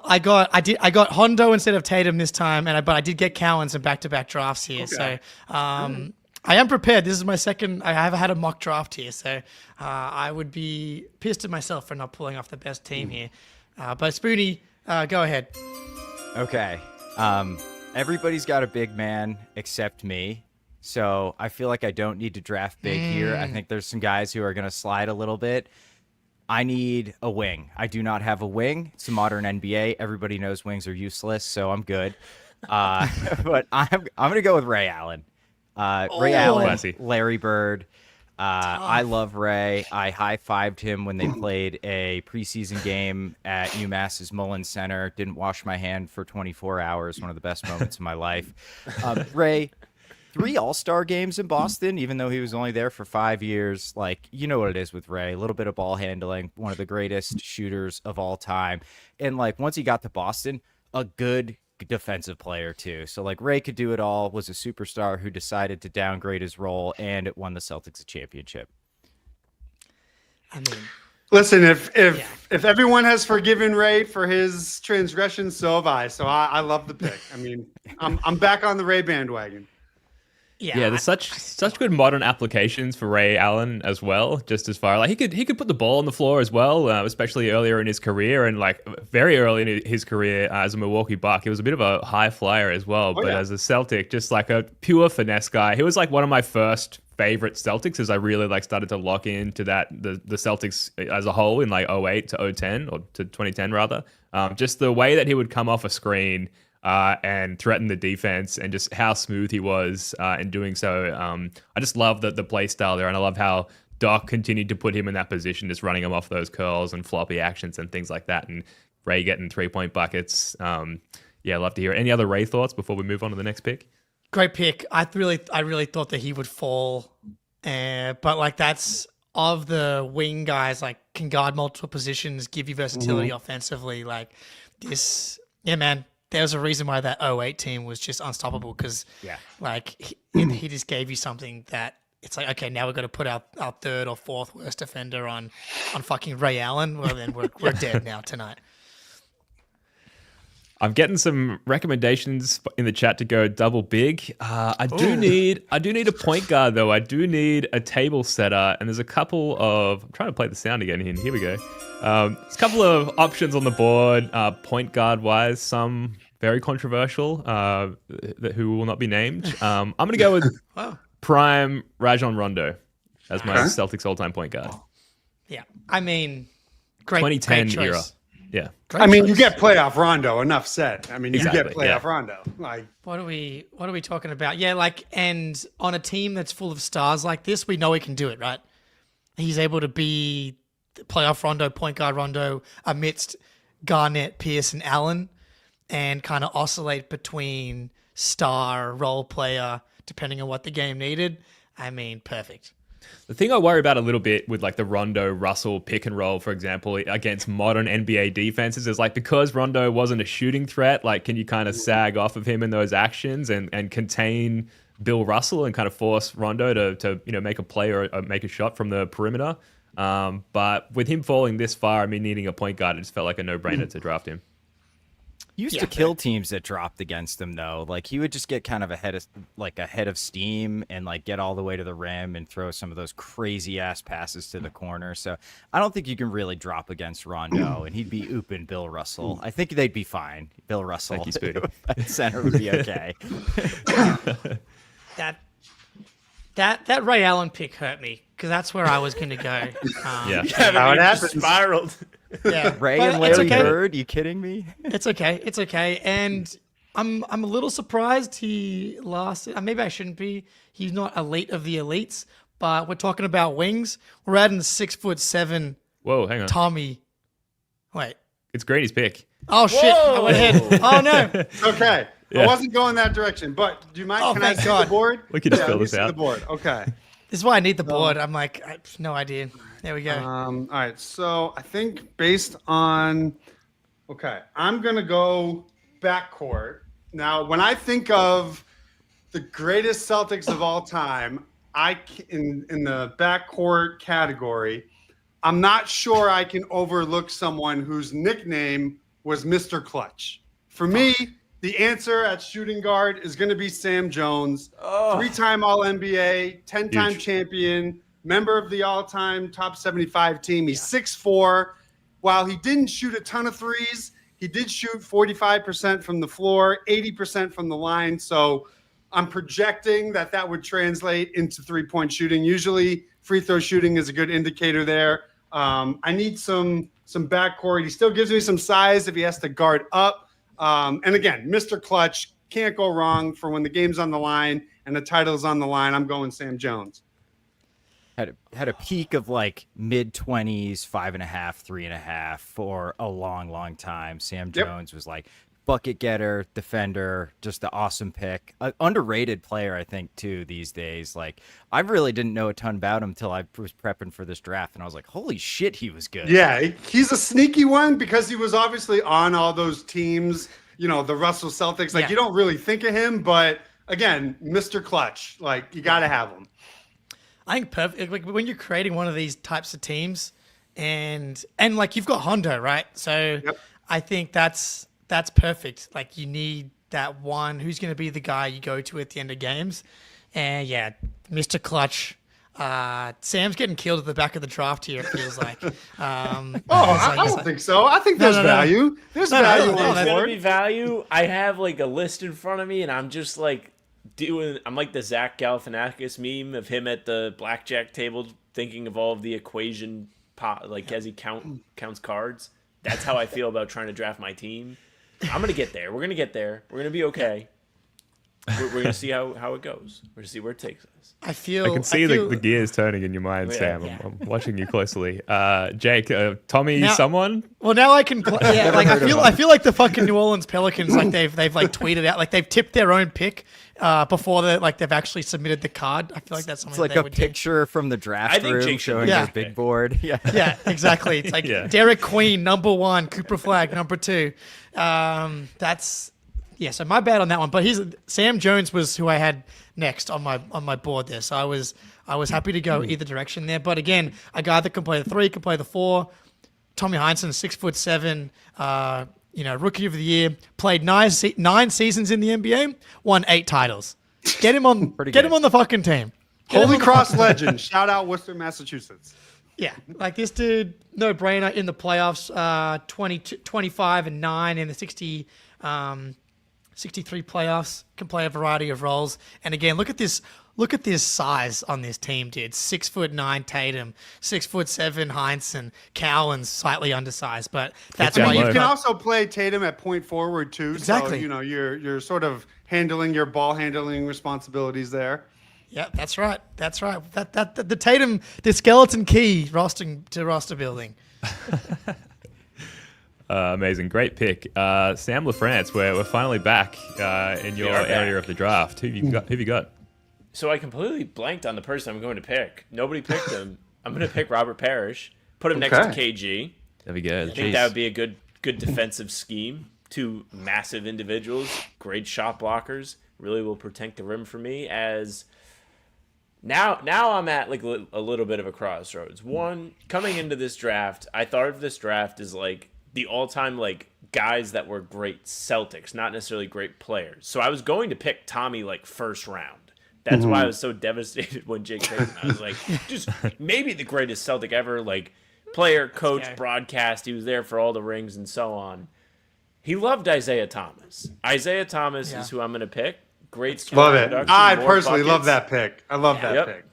I got Hondo instead of Tatum this time, but I did get Cowens in back-to-back drafts here. Okay. So I am prepared. This is my second. I have had a mock draft here, so I would be pissed at myself for not pulling off the best team here. But Spoonie, go ahead. Okay. Everybody's got a big man except me. So I feel like I don't need to draft big here. I think there's some guys who are going to slide a little bit. I need a wing. I do not have a wing. It's a modern NBA. Everybody knows wings are useless, so I'm good. But I'm going to go with Ray Allen. Ray Allen, Classy. Larry Bird. I love Ray. I high-fived him when they played a preseason game at UMass's Mullins Center. Didn't wash my hand for 24 hours. One of the best moments of my life. Ray, 3 All-Star games in Boston, even though he was only there for 5 years. Like, you know what it is with Ray. A little bit of ball handling. One of the greatest shooters of all time. And, like, once he got to Boston, a good defensive player too. So like Ray could do it all, was a superstar who decided to downgrade his role, and it won the Celtics a championship. I mean, Listen, if everyone has forgiven Ray for his transgressions, so have I. So I love the pick. I mean, I'm back on the Ray bandwagon. Yeah, there's such good modern applications for Ray Allen as well. Just as far like he could put the ball on the floor as well, especially earlier in his career and like very early in his career as a Milwaukee Buck. He was a bit of a high flyer as well, but as a Celtic, just like a pure finesse guy. He was like one of my first favorite Celtics as I really like started to lock into that the Celtics as a whole in like 08 to 010 or to 2010 rather. Just the way that he would come off a screen. And threaten the defense, and just how smooth he was in doing so. I just love the play style there, and I love how Doc continued to put him in that position, just running him off those curls and floppy actions and things like that, and Ray getting 3-point buckets. Yeah, love to hear it. Any other Ray thoughts before we move on to the next pick? great pick. I really thought that he would fall, but like that's of the wing guys, like can guard multiple positions, give you versatility offensively. Like this, yeah, man. There's a reason why that 08 team was just unstoppable because, like, he just gave you something that it's like, okay, now we've got to put our third or fourth worst defender on fucking Ray Allen. Well, then we're dead now tonight. I'm getting some recommendations in the chat to go double big. I do need a point guard though. I do need a table setter, and there's a couple of. I'm trying to play the sound again here. Here we go. There's a couple of options on the board, point guard wise. Some very controversial, who will not be named. I'm gonna go with prime Rajon Rondo as my Celtics all-time point guard. Yeah, I mean, great 2010 great era. choice. Yeah. Great I mean, choice. you get playoff Rondo. Enough said. I mean, you Exactly, get playoff yeah. Rondo. Like, What are we talking about? Yeah, like, and on a team that's full of stars like this, we know he can do it, right? He's able to be the playoff Rondo, point guard Rondo, amidst Garnett, Pierce, and Allen, and kind of oscillate between star, role player, depending on what the game needed. I mean, perfect. The thing I worry about a little bit with like the Rondo Russell pick and roll, for example, against modern NBA defenses is like because Rondo wasn't a shooting threat, like can you kind of sag off of him in those actions and contain Bill Russell and kind of force Rondo to make a play or make a shot from the perimeter? But with him falling this far, I mean, needing a point guard, it just felt like a no-brainer to draft him. He used to kill teams that dropped against him, though. Like he would just get kind of ahead of steam and like get all the way to the rim and throw some of those crazy ass passes to the corner. So I don't think you can really drop against Rondo, and he'd be ooping Bill Russell. I think they'd be fine. Bill Russell Thank you, Spoonie. at center would be okay. That Ray Allen pick hurt me because that's where I was going to go. Yeah. how it happens. Spiraled. Yeah, Ray but and it's Larry okay. Bird, you kidding me? It's okay. And I'm a little surprised he lasted. Maybe I shouldn't be. He's not elite of the elites, but we're talking about wings. We're adding 6'7" Whoa, hang on. Tommy. Wait. It's Greeny's pick. Oh shit! I went ahead. Oh no! okay, Yeah. I wasn't going that direction. But do you mind? Oh, can I thank see God. the board? We can just Yeah, fill let me this see out. The board. Okay. This is why I need the board. I'm like, I have no idea. There we go. All right. So I think based on, okay, I'm gonna go backcourt. Now, when I think of the greatest Celtics of all time, in the backcourt category, I'm not sure I can overlook someone whose nickname was Mr. Clutch. For me, the answer at shooting guard is going to be Sam Jones, 3-time All-NBA, 10-time champion, member of the all-time top 75 team. He's 6'4". While he didn't shoot a ton of threes, he did shoot 45% from the floor, 80% from the line. So I'm projecting that would translate into three-point shooting. Usually free throw shooting is a good indicator there. I need some backcourt. He still gives me some size if he has to guard up. And again, Mr. Clutch, can't go wrong for when the game's on the line and the title's on the line. I'm going Sam Jones. Had a peak of like mid-20s, 5.5, 3.5 for a long time. Sam Jones was like bucket getter, defender, just an awesome pick. Underrated player, I think, too, these days. Like, I really didn't know a ton about him until I was prepping for this draft, and I was like, holy shit, he was good. Yeah, he's a sneaky one because he was obviously on all those teams, the Russell Celtics. Like, you don't really think of him, but again, Mr. Clutch, like, you got to have him. I think perfect. Like when you're creating one of these types of teams, and like you've got Hondo, right? So I think that's perfect. Like you need that one who's going to be the guy you go to at the end of games, and Mr. Clutch. Sam's getting killed at the back of the draft here. It feels like. I don't think so. I think there's value. There's value. There's gonna be value. I have like a list in front of me, and I'm just like. I'm like the Zach Galifianakis meme of him at the blackjack table thinking of all of the equation as he counts cards. That's how I feel about trying to draft my team. I'm gonna get there. We're gonna get there. We're gonna be okay. We're gonna see how it goes. We're gonna see where it takes us. I can see the gears turning in your mind, Sam. I'm watching you closely. Jake, Tommy, now, someone? Well, now I can. I feel like the fucking New Orleans Pelicans, like they've like tweeted out, like they've tipped their own pick before they've actually submitted the card. I feel like that's something. It's like a picture from the draft room showing their big board. Yeah, exactly. It's like Derek Queen, number 1, Cooper Flag, number 2. So my bad on that one. But Sam Jones was who I had next on my board there. So I was happy to go either direction there. But again, a guy that can play the 3, can play the 4. Tommy Heinsohn, 6'7", rookie of the year, played 9 seasons in the NBA, won 8 titles. Get him on the fucking team. Holy Cross legend. Shout out Worcester, Massachusetts. Yeah, like this dude, no brainer in the playoffs. 25 and 9 in the 63 playoffs, can play a variety of roles. And again, look at this size on this team, dude. 6'9" Tatum, 6'7" Heinsohn, Cowan's slightly undersized, but that's why you can also play Tatum at point forward too. Exactly. So, you're sort of handling your ball handling responsibilities there. Yeah, that's right. That the Tatum, the skeleton key roster building. Amazing. Great pick. Sam LaFrance, we're finally back in your area of the draft. Who have you got? So I completely blanked on the person I'm going to pick. Nobody picked him. I'm going to pick Robert Parrish. Put him next to KG. That'd be good. I think that would be a good defensive scheme. 2 massive individuals, great shot blockers, really will protect the rim for me. As now I'm at like a little bit of a crossroads. One, coming into this draft, I thought of this draft as like the all-time like guys that were great Celtics, not necessarily great players. So I was going to pick Tommy like first round. That's why I was so devastated when Jake picked him. I was like, just maybe the greatest Celtic ever, like player, coach, broadcast. He was there for all the rings and so on. He loved Isaiah Thomas. Isaiah Thomas is who I'm going to pick. Great scoring production. I personally love that pick. I love that pick.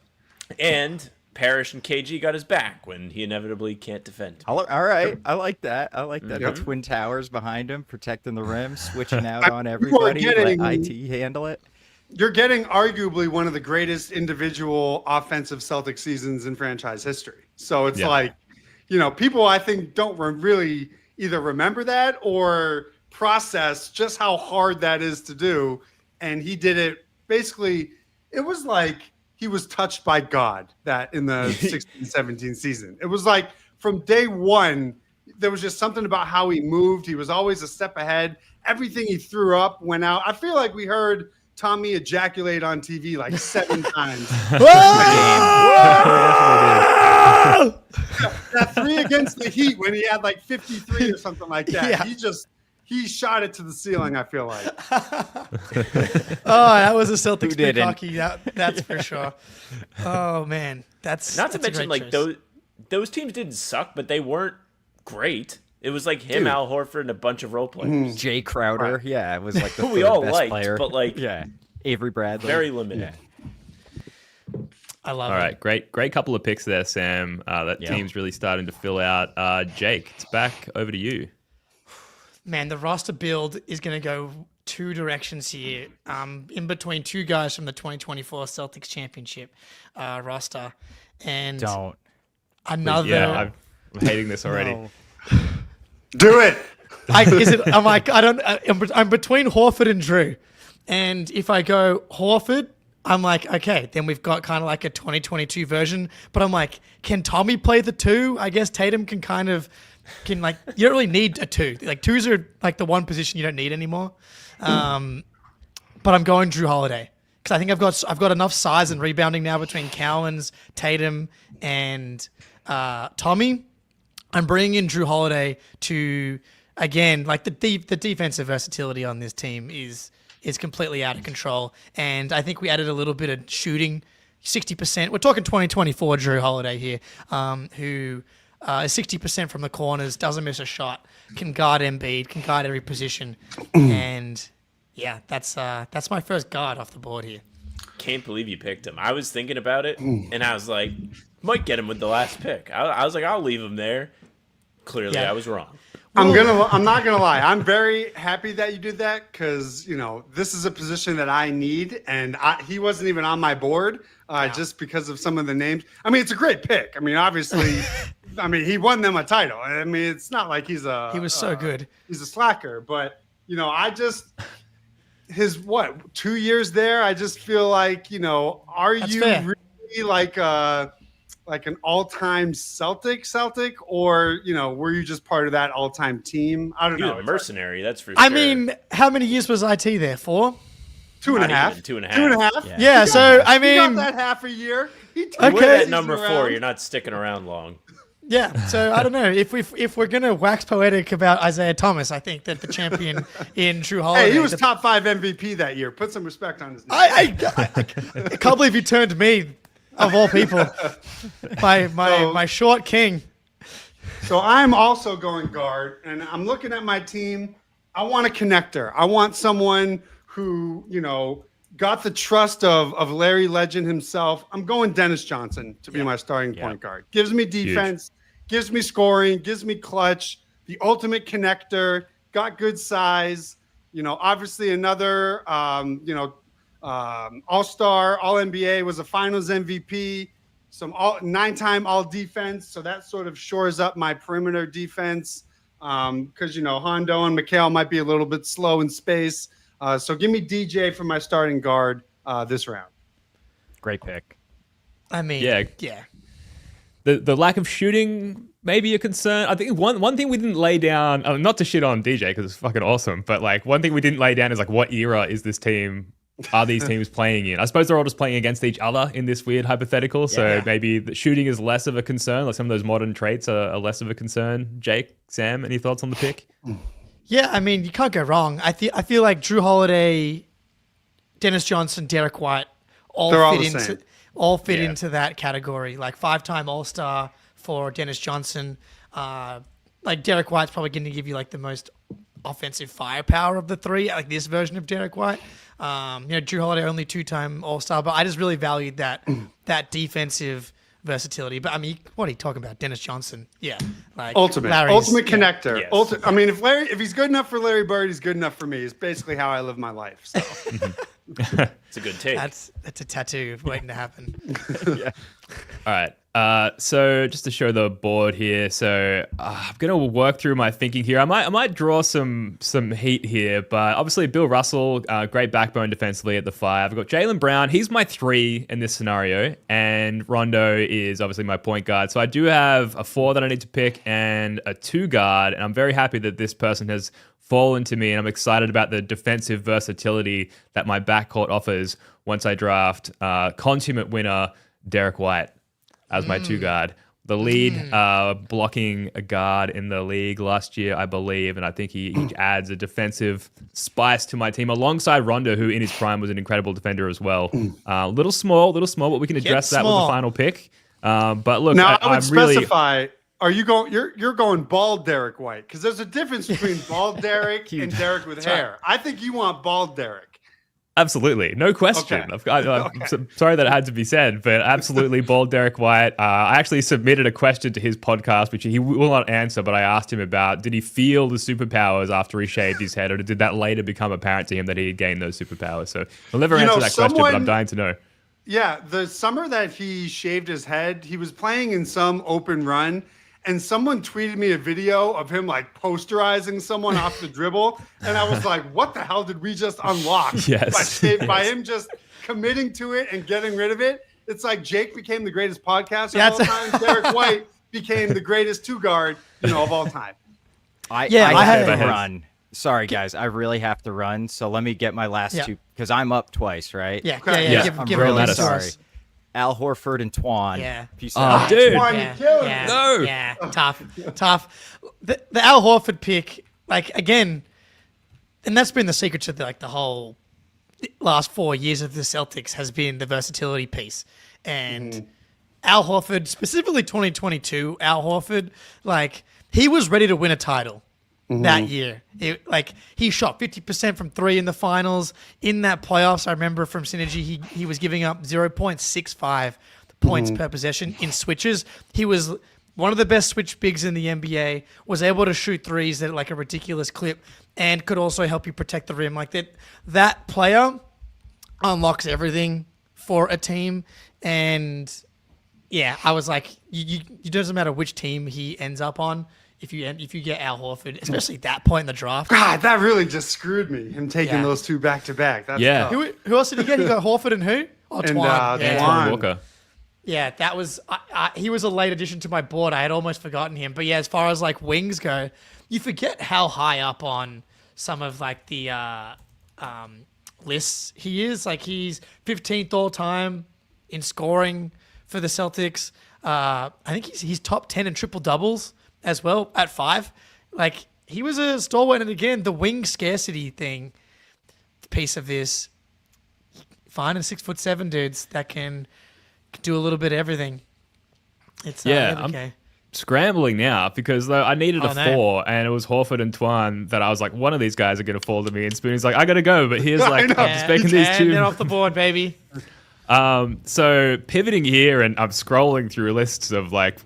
And Parrish and KG got his back when he inevitably can't defend. All right. I like that. The Twin Towers behind him, protecting the rim, switching out on everybody. Let IT handle it. You're getting arguably one of the greatest individual offensive Celtic seasons in franchise history. So it's like, people I think don't really either remember that or process just how hard that is to do. And he did it basically, it was like he was touched by God that in the 16-17 season. It was like from day one, there was just something about how he moved. He was always a step ahead. Everything he threw up went out. I feel like we heard Tommy ejaculate on TV like 7 times. That 3 against the Heat when he had like 53 or something like that. Yeah. He shot it to the ceiling, I feel like. That was a Celtics big hockey. That's for sure. Oh man, that's not to that's a mention great like choice. those teams didn't suck, but they weren't great. It was like him, Al Horford, and a bunch of role players. Jay Crowder, it was like the we third all best liked, player. but like Avery Bradley, very limited. I love All it. right, great couple of picks there, Sam. That team's really starting to fill out. Jake, it's back over to you. Man, the roster build is going to go 2 directions here. In between 2 guys from the 2024 Celtics championship roster, and another. Yeah, I'm hating this already. No. Do it. I'm between Horford and Drew, and if I go Horford, I'm like, okay, then we've got kind of like a 2022 version. But I'm like, can Tommy play the 2? I guess Tatum can you don't really need a 2. Like 2s are like the one position you don't need anymore. But I'm going Drew Holiday because I think I've got enough size and rebounding now between Cowens, Tatum, and Tommy. I'm bringing in Drew Holiday to, again, like the defensive versatility on this team is completely out of control. And I think we added a little bit of shooting, 60%. We're talking 2024 Drew Holiday here, who is 60% from the corners, doesn't miss a shot, can guard Embiid, can guard every position. And yeah, that's my first guard off the board here. Can't believe you picked him. I was thinking about it, and I was like, might get him with the last pick. I was like, I'll leave him there. Clearly, I was wrong. I'm not gonna lie. I'm very happy that you did that because this is a position that I need, and he wasn't even on my board just because of some of the names. I mean, it's a great pick. I mean, obviously, he won them a title. I mean, it's not like he was so good. He's a slacker, but his 2 years there. I just feel like are That's you fair. really like an all-time Celtic, or were you just part of that all-time team? I don't He was know. a mercenary, that's for sure. I mean, how many years was IT there for? 2.5. Not even 2.5. 2.5. Yeah, so I He got mean, that half a year. He took Okay. We're the at season number 4. around. You're not sticking around long. yeah. So I don't know if we're gonna wax poetic about Isaiah Thomas. I think that the champion in Drew Holiday. Hey, he was top 5 MVP that year. Put some respect on his name. I can't believe you turned me, of all people, my short king. So I'm also going guard, and I'm looking at my team. I want a connector. I want someone who, got the trust of Larry Legend himself. I'm going Dennis Johnson to be my starting point guard. Gives me defense, gives me scoring, gives me clutch, the ultimate connector, got good size. Obviously another, all-star, all-NBA, was a finals MVP, some 9-time all-defense. So that sort of shores up my perimeter defense because, Hondo and Mikhail might be a little bit slow in space. So give me DJ for my starting guard this round. Great pick. I mean, Yeah. yeah. The lack of shooting may be a concern. I think one thing we didn't lay down, not to shit on DJ because it's fucking awesome, but like one thing we didn't lay down is like what era is this team? Are these teams playing in? I suppose they're all just playing against each other in this weird hypothetical. So maybe the shooting is less of a concern. Like some of those modern traits are less of a concern. Jake, Sam, any thoughts on the pick? Yeah, I mean, you can't go wrong. I feel like Drew Holiday, Dennis Johnson, Derek White all fit into that category. Like 5-time All-Star for Dennis Johnson. Like Derek White's probably going to give you like the most offensive firepower of the 3, like this version of Derek White. Drew Holiday only 2-time All-Star, but I just really valued that defensive versatility. But I mean, what are you talking about? Dennis Johnson. Yeah. Like Ultimate connector. Yes. I mean, if he's good enough for Larry Bird, he's good enough for me. It's basically how I live my life. So, It's a good take. That's a tattoo waiting to happen. All right. So just to show the board here, so I'm gonna work through my thinking here. I might draw some heat here, but obviously Bill Russell, great backbone defensively at the 5. I've got Jaylen Brown. He's my 3 in this scenario, and Rondo is obviously my point guard. So I do have a 4 that I need to pick and a 2 guard, and I'm very happy that this person has fallen to me, and I'm excited about the defensive versatility that my backcourt offers once I draft consummate winner Derek White as my 2 guard. The lead blocking a guard in the league last year, I believe, and I think he adds a defensive spice to my team alongside Rondo, who in his prime was an incredible defender as well. Little small, but we can address that with the final pick. But look, now I would I'm really specify. Are you going? You're going bald Derek White, because there's a difference between bald Derek and Derek with hair. I think you want bald Derek. Absolutely, no question. Okay. I'm sorry that it had to be said, but absolutely, bald Derek White. I actually submitted a question to his podcast, which he will not answer, but I asked him about: did he feel the superpowers after he shaved his head, or did that later become apparent to him that he had gained those superpowers? So I'll never answer that question, but I'm dying to know. Yeah, the summer that he shaved his head, he was playing in some open run. And someone tweeted me a video of him like posterizing someone off the dribble. And I was like, what the hell did we just unlock? Yes. By him just committing to it and getting rid of it. It's like Jake became the greatest podcaster of all time. Derek White became the greatest 2 guard, of all time. I have to run. Sorry, guys. I really have to run. So let me get my last 2, because I'm up twice, right? Yeah. I'm Give real it mad to at us. Al Horford and Twan. Yeah. Peace out. Dude. No. Yeah. Tough. The Al Horford pick, like, again, and that's been the secret to the whole last 4 years of the Celtics has been the versatility piece. And Al Horford, specifically 2022, Al Horford, like, he was ready to win a title that year. He shot 50% from 3 in the finals. In that playoffs, I remember from Synergy, he was giving up 0.65 points per possession in switches. He was one of the best switch bigs in the NBA, was able to shoot threes at like a ridiculous clip, and could also help you protect the rim. Like that player unlocks everything for a team. And yeah, I was like, it doesn't matter which team he ends up on. If you get Al Horford, especially at that point in the draft. God, that really just screwed me, him taking those 2 back to back. That's tough. Who else did he get? He got Horford and who? Oh, And, Twan. Twan Walker. Yeah, that was he was a late addition to my board. I had almost forgotten him. But yeah, as far as like wings go, you forget how high up on some of like the lists he is. Like he's 15th all time in scoring for the Celtics. I think he's top 10 in triple doubles as well at 5. Like he was a stalwart, and again the wing scarcity thing, the piece of this. Finding 6'7" dudes that can do a little bit of everything. It's I'm scrambling now because though I needed a 4, and it was Horford and Twan that I was like, one of these guys are gonna fall to me. And Spoonie's like, I gotta go, but here's like I'm just making these 2. They're off the board, baby. So pivoting here, and I'm scrolling through lists of like,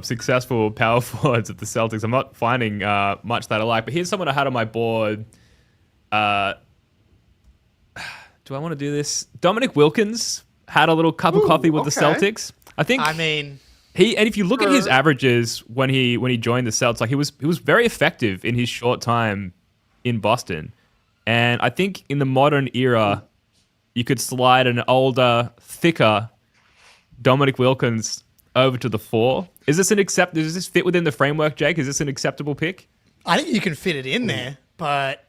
successful power forwards at the Celtics. I'm not finding much that I like, but here's someone I had on my board. Do I want to do this? Dominic Wilkins had a little cup of coffee with the Celtics. And if you look at his averages when he joined the Celtics, like he was very effective in his short time in Boston. And I think in the modern era, you could slide an older, thicker Dominic Wilkins over to the 4. Does this fit within the framework, Jake? Is this an acceptable pick? I think you can fit it in there, but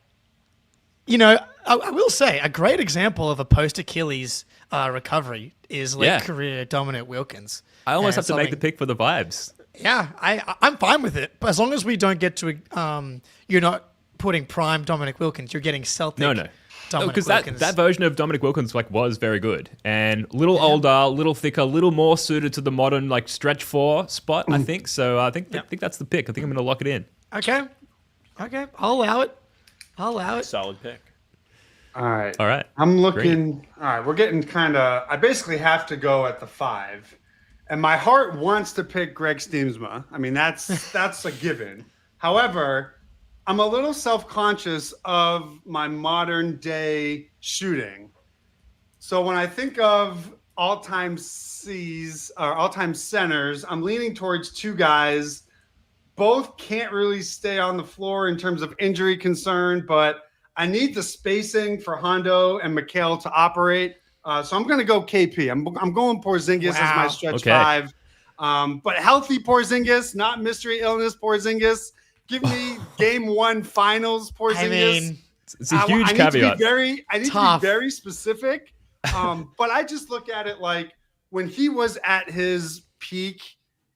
I will say a great example of a post-Achilles recovery is late career Dominic Wilkins. I almost have to make the pick for the vibes. Yeah, I'm fine with it, but as long as we don't get to you're not putting prime Dominic Wilkins, you're getting Celtic. No. Because that version of Dominic Wilkins was very good, and older, little thicker, little more suited to the modern like stretch 4 spot. I think so. I think that's the pick. I think I'm going to lock it in. Okay, I'll allow it. Solid pick. All right. I'm looking. Great. All right, we're getting kind of. I basically have to go at the 5, and my heart wants to pick Greg Stiemsma. I mean, that's a given. However, I'm a little self-conscious of my modern day shooting. So when I think of all-time centers, I'm leaning towards two guys. Both can't really stay on the floor in terms of injury concern, but I need the spacing for Hondo and Mikal to operate. So I'm going to go KP. I'm going Porzingis as my stretch five. But healthy Porzingis, not mystery illness Porzingis. Give me game one finals Porzingis. I mean, it's a huge caveat. I need to be very specific. But I just look at it like when he was at his peak,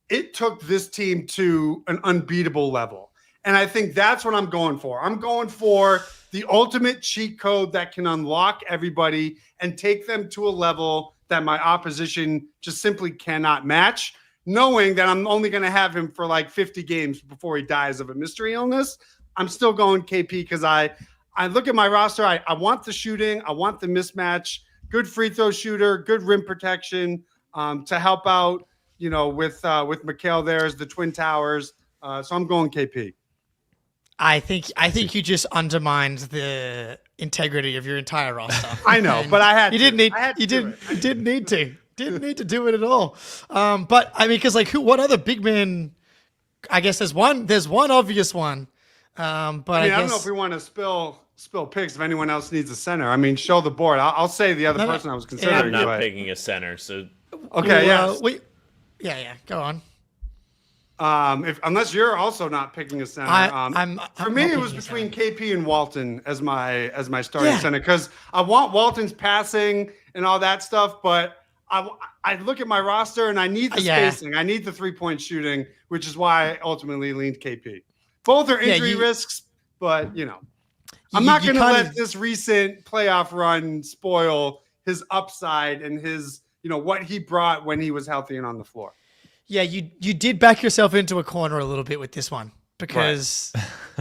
it took this team to an unbeatable level. And I think that's what I'm going for. I'm going for the ultimate cheat code that can unlock everybody and take them to a level that my opposition just simply cannot match, knowing that I'm only going to have him for like 50 games before he dies of a mystery illness. I'm still going KP because I look at my roster. I want the shooting. I want the mismatch. Good free throw shooter, good rim protection to help out, with Mikal there as the Twin Towers. So I'm going KP. I think you just undermined the integrity of your entire roster. I know, but I had. Didn't need to do it at all. But I mean, because what other big man? I guess there's one obvious one. But I don't know if we want to spill picks. If anyone else needs a center, I mean, show the board. I'll say the other person I was considering. I'm not picking a center. So okay, yeah. Go on. Unless you're also not picking a center. For me, it was between KP and Walton as my starting center because I want Walton's passing and all that stuff, but I look at my roster and I need the spacing. I need the 3-point shooting, which is why I ultimately leaned KP. Both are injury risks, but I'm not going to let this recent playoff run spoil his upside and his what he brought when he was healthy and on the floor. Yeah, you did back yourself into a corner a little bit with this one because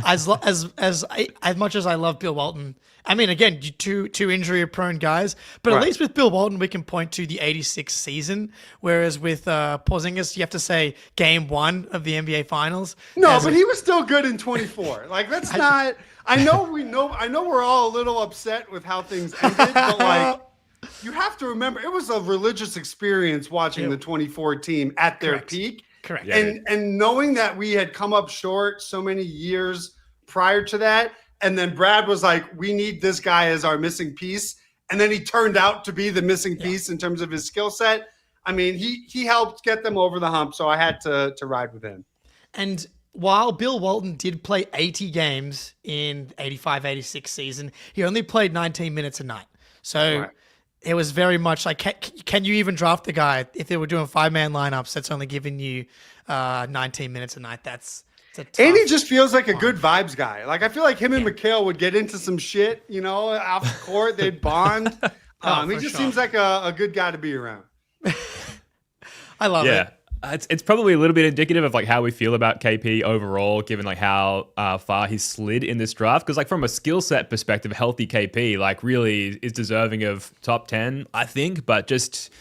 as much as I love Bill Walton, I mean, again, two injury prone guys, but at least with Bill Walton, we can point to the 86 season, whereas with Porzingis, you have to say game one of the NBA Finals. No, but he was still good in 24. Like that's not. I know we're all a little upset with how things ended, but like. You have to remember, it was a religious experience watching the 24 team at their peak. Correct. And knowing that we had come up short so many years prior to that, and then Brad was like, we need this guy as our missing piece. And then he turned out to be the missing piece in terms of his skill set. I mean, he helped get them over the hump, so I had to ride with him. And while Bill Walton did play 80 games in 85-86 season, he only played 19 minutes a night. So it was very much like, can you even draft the guy if they were doing 5-man lineups that's only giving you 19 minutes a night? That's tough. And he just feels like a good vibes guy. Like I feel like him and Mikal would get into some shit, off the court. They'd bond. He just seems like a good guy to be around. I love it. It's probably a little bit indicative of like how we feel about KP overall, given like how far he's slid in this draft. Because like from a skill set perspective, healthy KP like really is deserving of top 10, I think. But just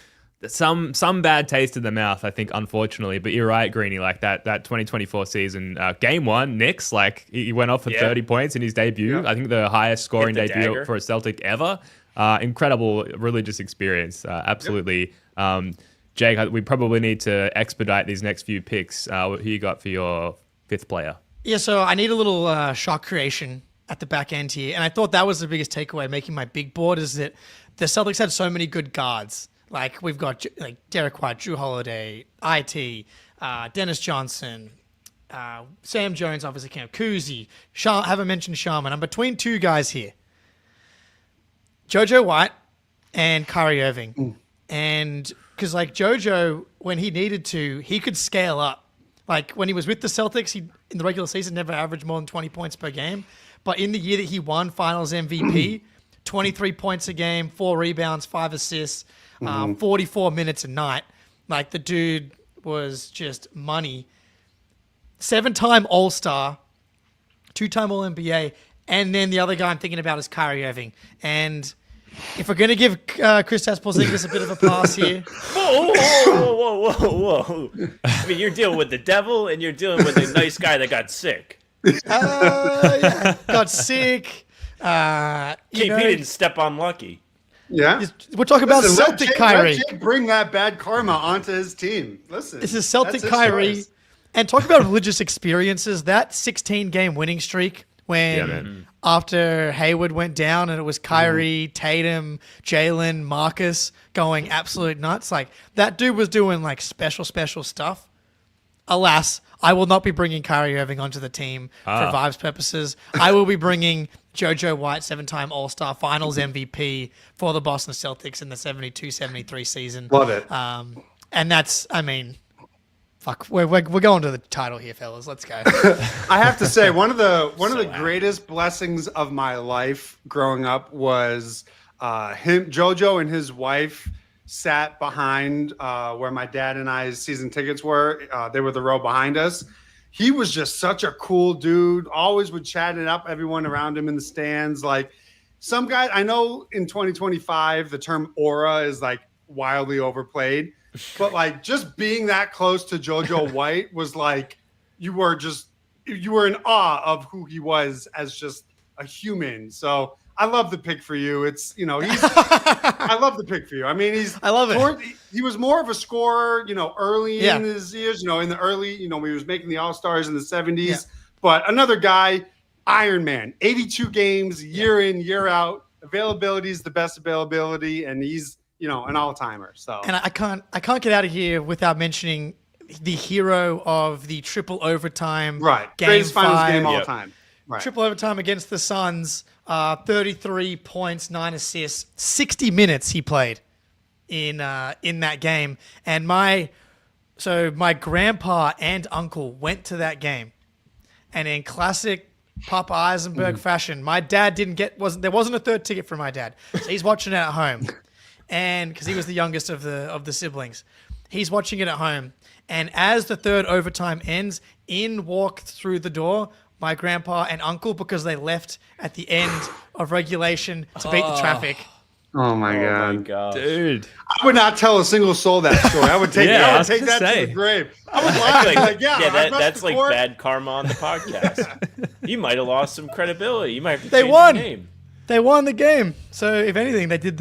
some bad taste in the mouth, I think, unfortunately. But you're right, Greeny. Like that 2024 season, game one, Knicks, like he went off for 30 points in his debut. I think the highest scoring debut for a Celtic ever. Incredible religious experience. Absolutely. Jake, we probably need to expedite these next few picks. Who you got for your fifth player? Yeah, so I need a little shock creation at the back end here. And I thought that was the biggest takeaway making my big board is that the Celtics had so many good guards. Like we've got like Derek White, Drew Holiday, IT, Dennis Johnson, Sam Jones, obviously Cam Kuzi. Haven't mentioned Sharman. I'm between two guys here. JoJo White and Kyrie Irving. And because like JoJo, when he needed to, he could scale up. Like when he was with the Celtics, he in the regular season never averaged more than 20 points per game. But in the year that he won Finals MVP, 23 points a game, 4 rebounds, 5 assists, 44 minutes a night. Like the dude was just money. 7-time All-Star, 2-time All-NBA, and then the other guy I'm thinking about is Kyrie Irving. And if we're going to give Kristaps Porzingis a bit of a pass here. Whoa. I mean, you're dealing with the devil and you're dealing with a nice guy that got sick. Yeah, got sick. KP didn't step on Lucky. Yeah. We're talking about Listen, Celtic let Kyrie. Jake bring that bad karma onto his team. Listen. This is Celtic that's his Kyrie. choice. And talk about religious experiences. That 16-game winning streak when after Hayward went down and it was Kyrie, Tatum, Jalen, Marcus going absolute nuts. Like, that dude was doing, like, special stuff. Alas, I will not be bringing Kyrie Irving onto the team for vibes purposes. I will be bringing JoJo White, 7-time All-Star Finals MVP for the Boston Celtics in the 72-73 season. Love it. And that's, I mean, fuck, we're going to the title here, fellas. Let's go. I have to say, one of the greatest blessings of my life growing up was JoJo and his wife sat behind where my dad and I's season tickets were. They were the row behind us. He was just such a cool dude. Always would chat it up, everyone around him in the stands. Like, some guys, I know in 2025, the term aura is like wildly overplayed, but like just being that close to JoJo White was like, you were in awe of who he was as just a human. So I love the pick for you. It's, I love the pick for you. I mean, I love it. He was more of a scorer, early in his years, in the early, when he was making the All-Stars in the 70s. Yeah. But another guy, Iron Man, 82 games, year in, year out. Availability is the best availability, and he's, an all-timer. So, and I can't get out of here without mentioning the hero of the triple overtime. Right. Game Greatest finals 5. game all time. Right. Triple overtime against the Suns. 33 points, 9 assists, 60 minutes he played in that game. And my grandpa and uncle went to that game. And in classic Papa Eisenberg fashion, my dad there wasn't a third ticket for my dad. So he's watching it at home. And because he was the youngest of the siblings. He's watching it at home. And as the third overtime ends, in walk through the door my grandpa and uncle, because they left at the end of regulation to beat the traffic. Oh my god, dude! I would not tell a single soul that story. I would take that to the grave. I would lie. That's like bad karma on the podcast. You might have lost some credibility. You might have to they change won. Your name. They won the game. So if anything, they did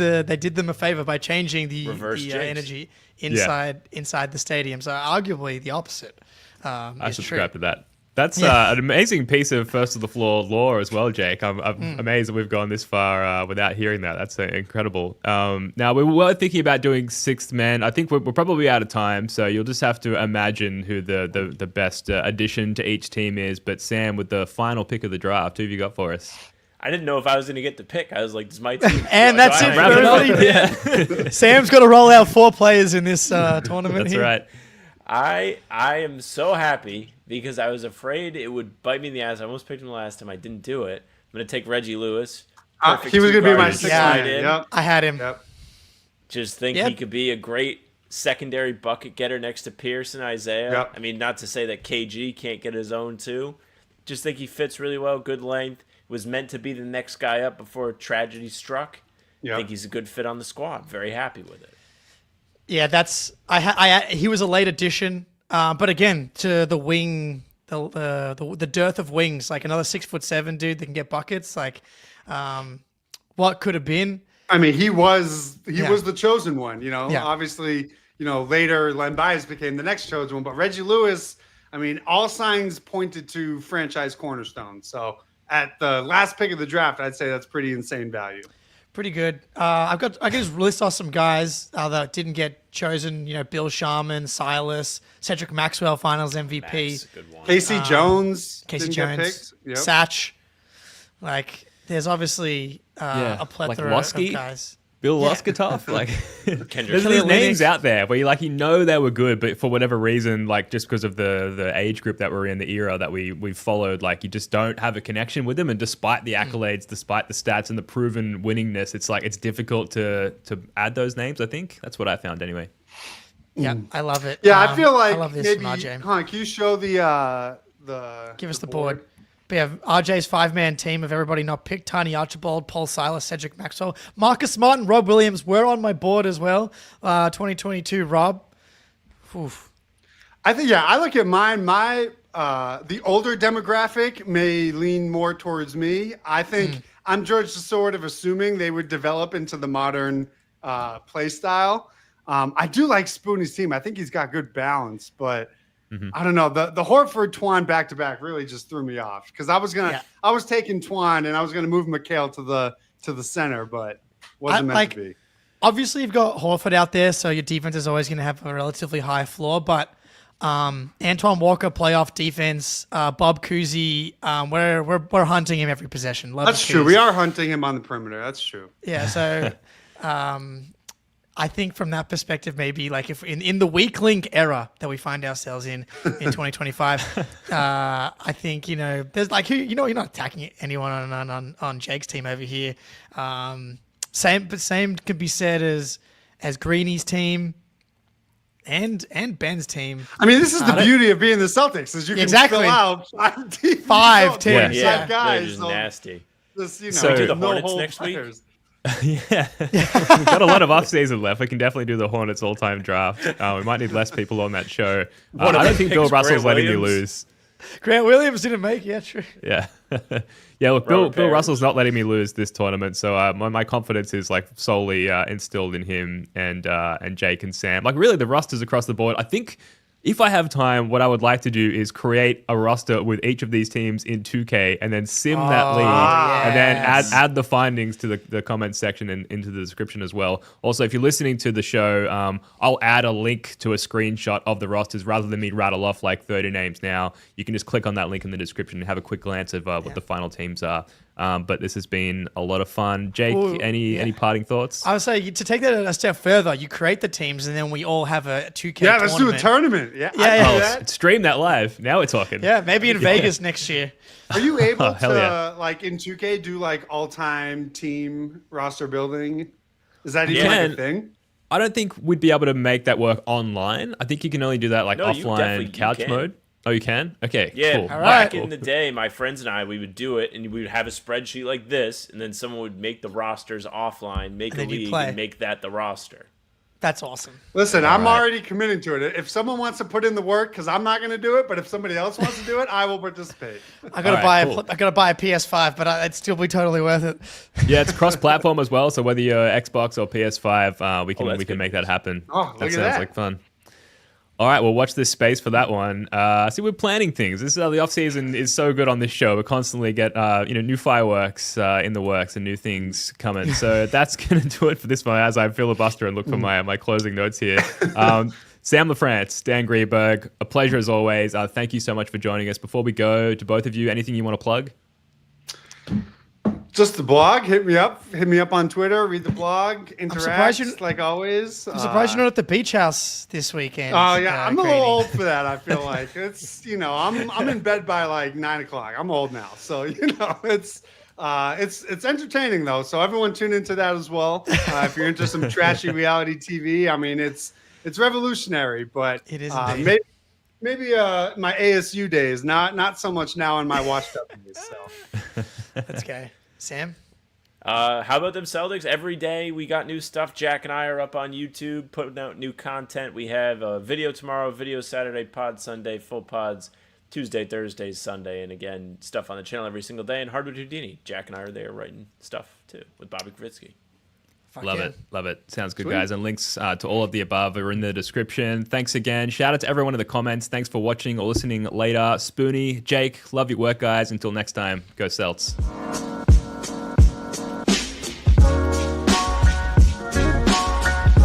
them a favor by changing the energy inside the stadium. So arguably the opposite. I subscribe to that. That's an amazing piece of first of the floor lore as well, Jake. I'm amazed that we've gone this far without hearing that. That's incredible. Now, we were thinking about doing sixth man. I think we're probably out of time, so you'll just have to imagine who the best addition to each team is. But Sam, with the final pick of the draft, who have you got for us? I didn't know if I was going to get the pick. I was like, this might team. And that's it for everybody. Sam's got to roll out 4 players in this tournament. That's right. I am so happy because I was afraid it would bite me in the ass. I almost picked him last time. I didn't do it. I'm going to take Reggie Lewis. He was going to be my sixth man. Yep. I had him. Yep. Just think he could be a great secondary bucket getter next to Pierce and Isaiah. Yep. I mean, not to say that KG can't get his own too. Just think he fits really well, good length. Was meant to be the next guy up before tragedy struck. I think he's a good fit on the squad. Very happy with it. Yeah, he was a late addition, but again, to the wing, the dearth of wings, like another 6'7" dude that can get buckets. Like, what could have been? I mean, he was the chosen one. Obviously, later Len Bias became the next chosen one, but Reggie Lewis. I mean, all signs pointed to franchise cornerstone. So at the last pick of the draft, I'd say that's pretty insane value. Pretty good. I can just list off some guys that didn't get chosen. Bill Sharman, Silas, Cedric Maxwell, Finals MVP. That's a good one. Casey Jones. Casey didn't Jones. Get picked. Yep. Satch. Like, there's obviously a plethora of guys. Bill Loskatoff, like there's Kelly names Olynyk. out there where you know they were good, but for whatever reason, like just because of the age group that we're in, the era that we've followed, like you just don't have a connection with them. And despite the accolades, despite the stats and the proven winningness, it's like it's difficult to add those names. I think that's what I found anyway. Yeah, I love it. Yeah, I feel like I love this maybe. from RJ. Can you show the Give us the board. We have RJ's 5-man team of everybody not picked. Tiny Archibald, Paul Silas, Cedric Maxwell, Marcus Martin, Rob Williams were on my board as well. 2022, Rob. Oof. I think, I look at mine. The older demographic may lean more towards me. I think I'm just sort of assuming they would develop into the modern play style. I do like Spoonie's team. I think he's got good balance, but I don't know. The Horford Twan back to back really just threw me off because I was taking Twan and I was gonna move Mikal to the center, but wasn't meant to be. Obviously, you've got Horford out there, so your defense is always going to have a relatively high floor. But Antoine Walker, playoff defense, Bob Cousy, we're hunting him every possession. That's true. We are hunting him on the perimeter. That's true. Yeah. So I think from that perspective, maybe like if in the weak link era that we find ourselves in 2025, I think there's like you're not attacking anyone on Jake's team over here. Same could be said as Greeny's team and Ben's team. I mean, this is the beauty of being the Celtics, is you can fill out five teams, guys. They're just nasty. So do the Hornets next week. Yeah, we've got a lot of off-season left. We can definitely do the Hornets all-time draft. We might need less people on that show. I don't think Bill Russell's letting me lose. Grant Williams didn't make, true. Yeah. Yeah, look, Bill Russell's not letting me lose this tournament, so my confidence is like solely instilled in him and Jake and Sam. Like really the rosters across the board. I think if I have time, what I would like to do is create a roster with each of these teams in 2K and then sim that league and then add the findings to the comments section and into the description as well. Also, if you're listening to the show, I'll add a link to a screenshot of the rosters rather than me rattle off like 30 names now. You can just click on that link in the description and have a quick glance of what the final teams are. But this has been a lot of fun. Jake, any parting thoughts? I would say to take that a step further, you create the teams and then we all have a 2K tournament. Let's do a tournament. Stream that live. Now we're talking. Yeah, maybe in Vegas next year. Are you able to, like in 2K, do like all-time team roster building? Is that even like a thing? I don't think we'd be able to make that work online. I think you can only do that like offline couch mode. Oh, you can? Okay, yeah, cool. Back in the day, my friends and I, we would do it, and we would have a spreadsheet like this, and then someone would make the rosters offline, make a league, and make that the roster. That's awesome. Listen, I'm already committing to it. If someone wants to put in the work, because I'm not going to do it, but if somebody else wants to do it, I will participate. I gotta buy a PS5, but it'd still be totally worth it. Yeah, it's cross-platform as well, so whether you're Xbox or PS5, we can make that happen. Oh, that sounds like fun. All right, well, watch this space for that one. See, we're planning things. This is the off-season is so good on this show. We constantly get new fireworks in the works and new things coming. So that's going to do it for this one as I filibuster and look for my closing notes here. Sam LaFrance, Dan Greenberg, a pleasure as always. Thank you so much for joining us. Before we go, to both of you, anything you want to plug? Just the blog. Hit me up on Twitter. Read the blog. Interact like always. I'm surprised you're not at the beach house this weekend. Oh yeah, I'm a little old for that. I feel like it's I'm in bed by like 9 o'clock. I'm old now, so it's entertaining though. So everyone tune into that as well. If you're into some trashy reality TV, I mean it's revolutionary, but it is maybe my ASU days, not so much now in my washed up days. So let's go. Sam? How about them Celtics? Every day we got new stuff. Jack and I are up on YouTube putting out new content. We have a video tomorrow, video Saturday, pod Sunday, full pods Tuesday, Thursday, Sunday, and again, stuff on the channel every single day. And Hardwood Houdini. Jack and I are there writing stuff too with Bobby Kravitsky. Love it. Sounds good, guys. And links to all of the above are in the description. Thanks again. Shout out to everyone in the comments. Thanks for watching or listening later. Spoonie, Jake, love your work, guys. Until next time, go Celts.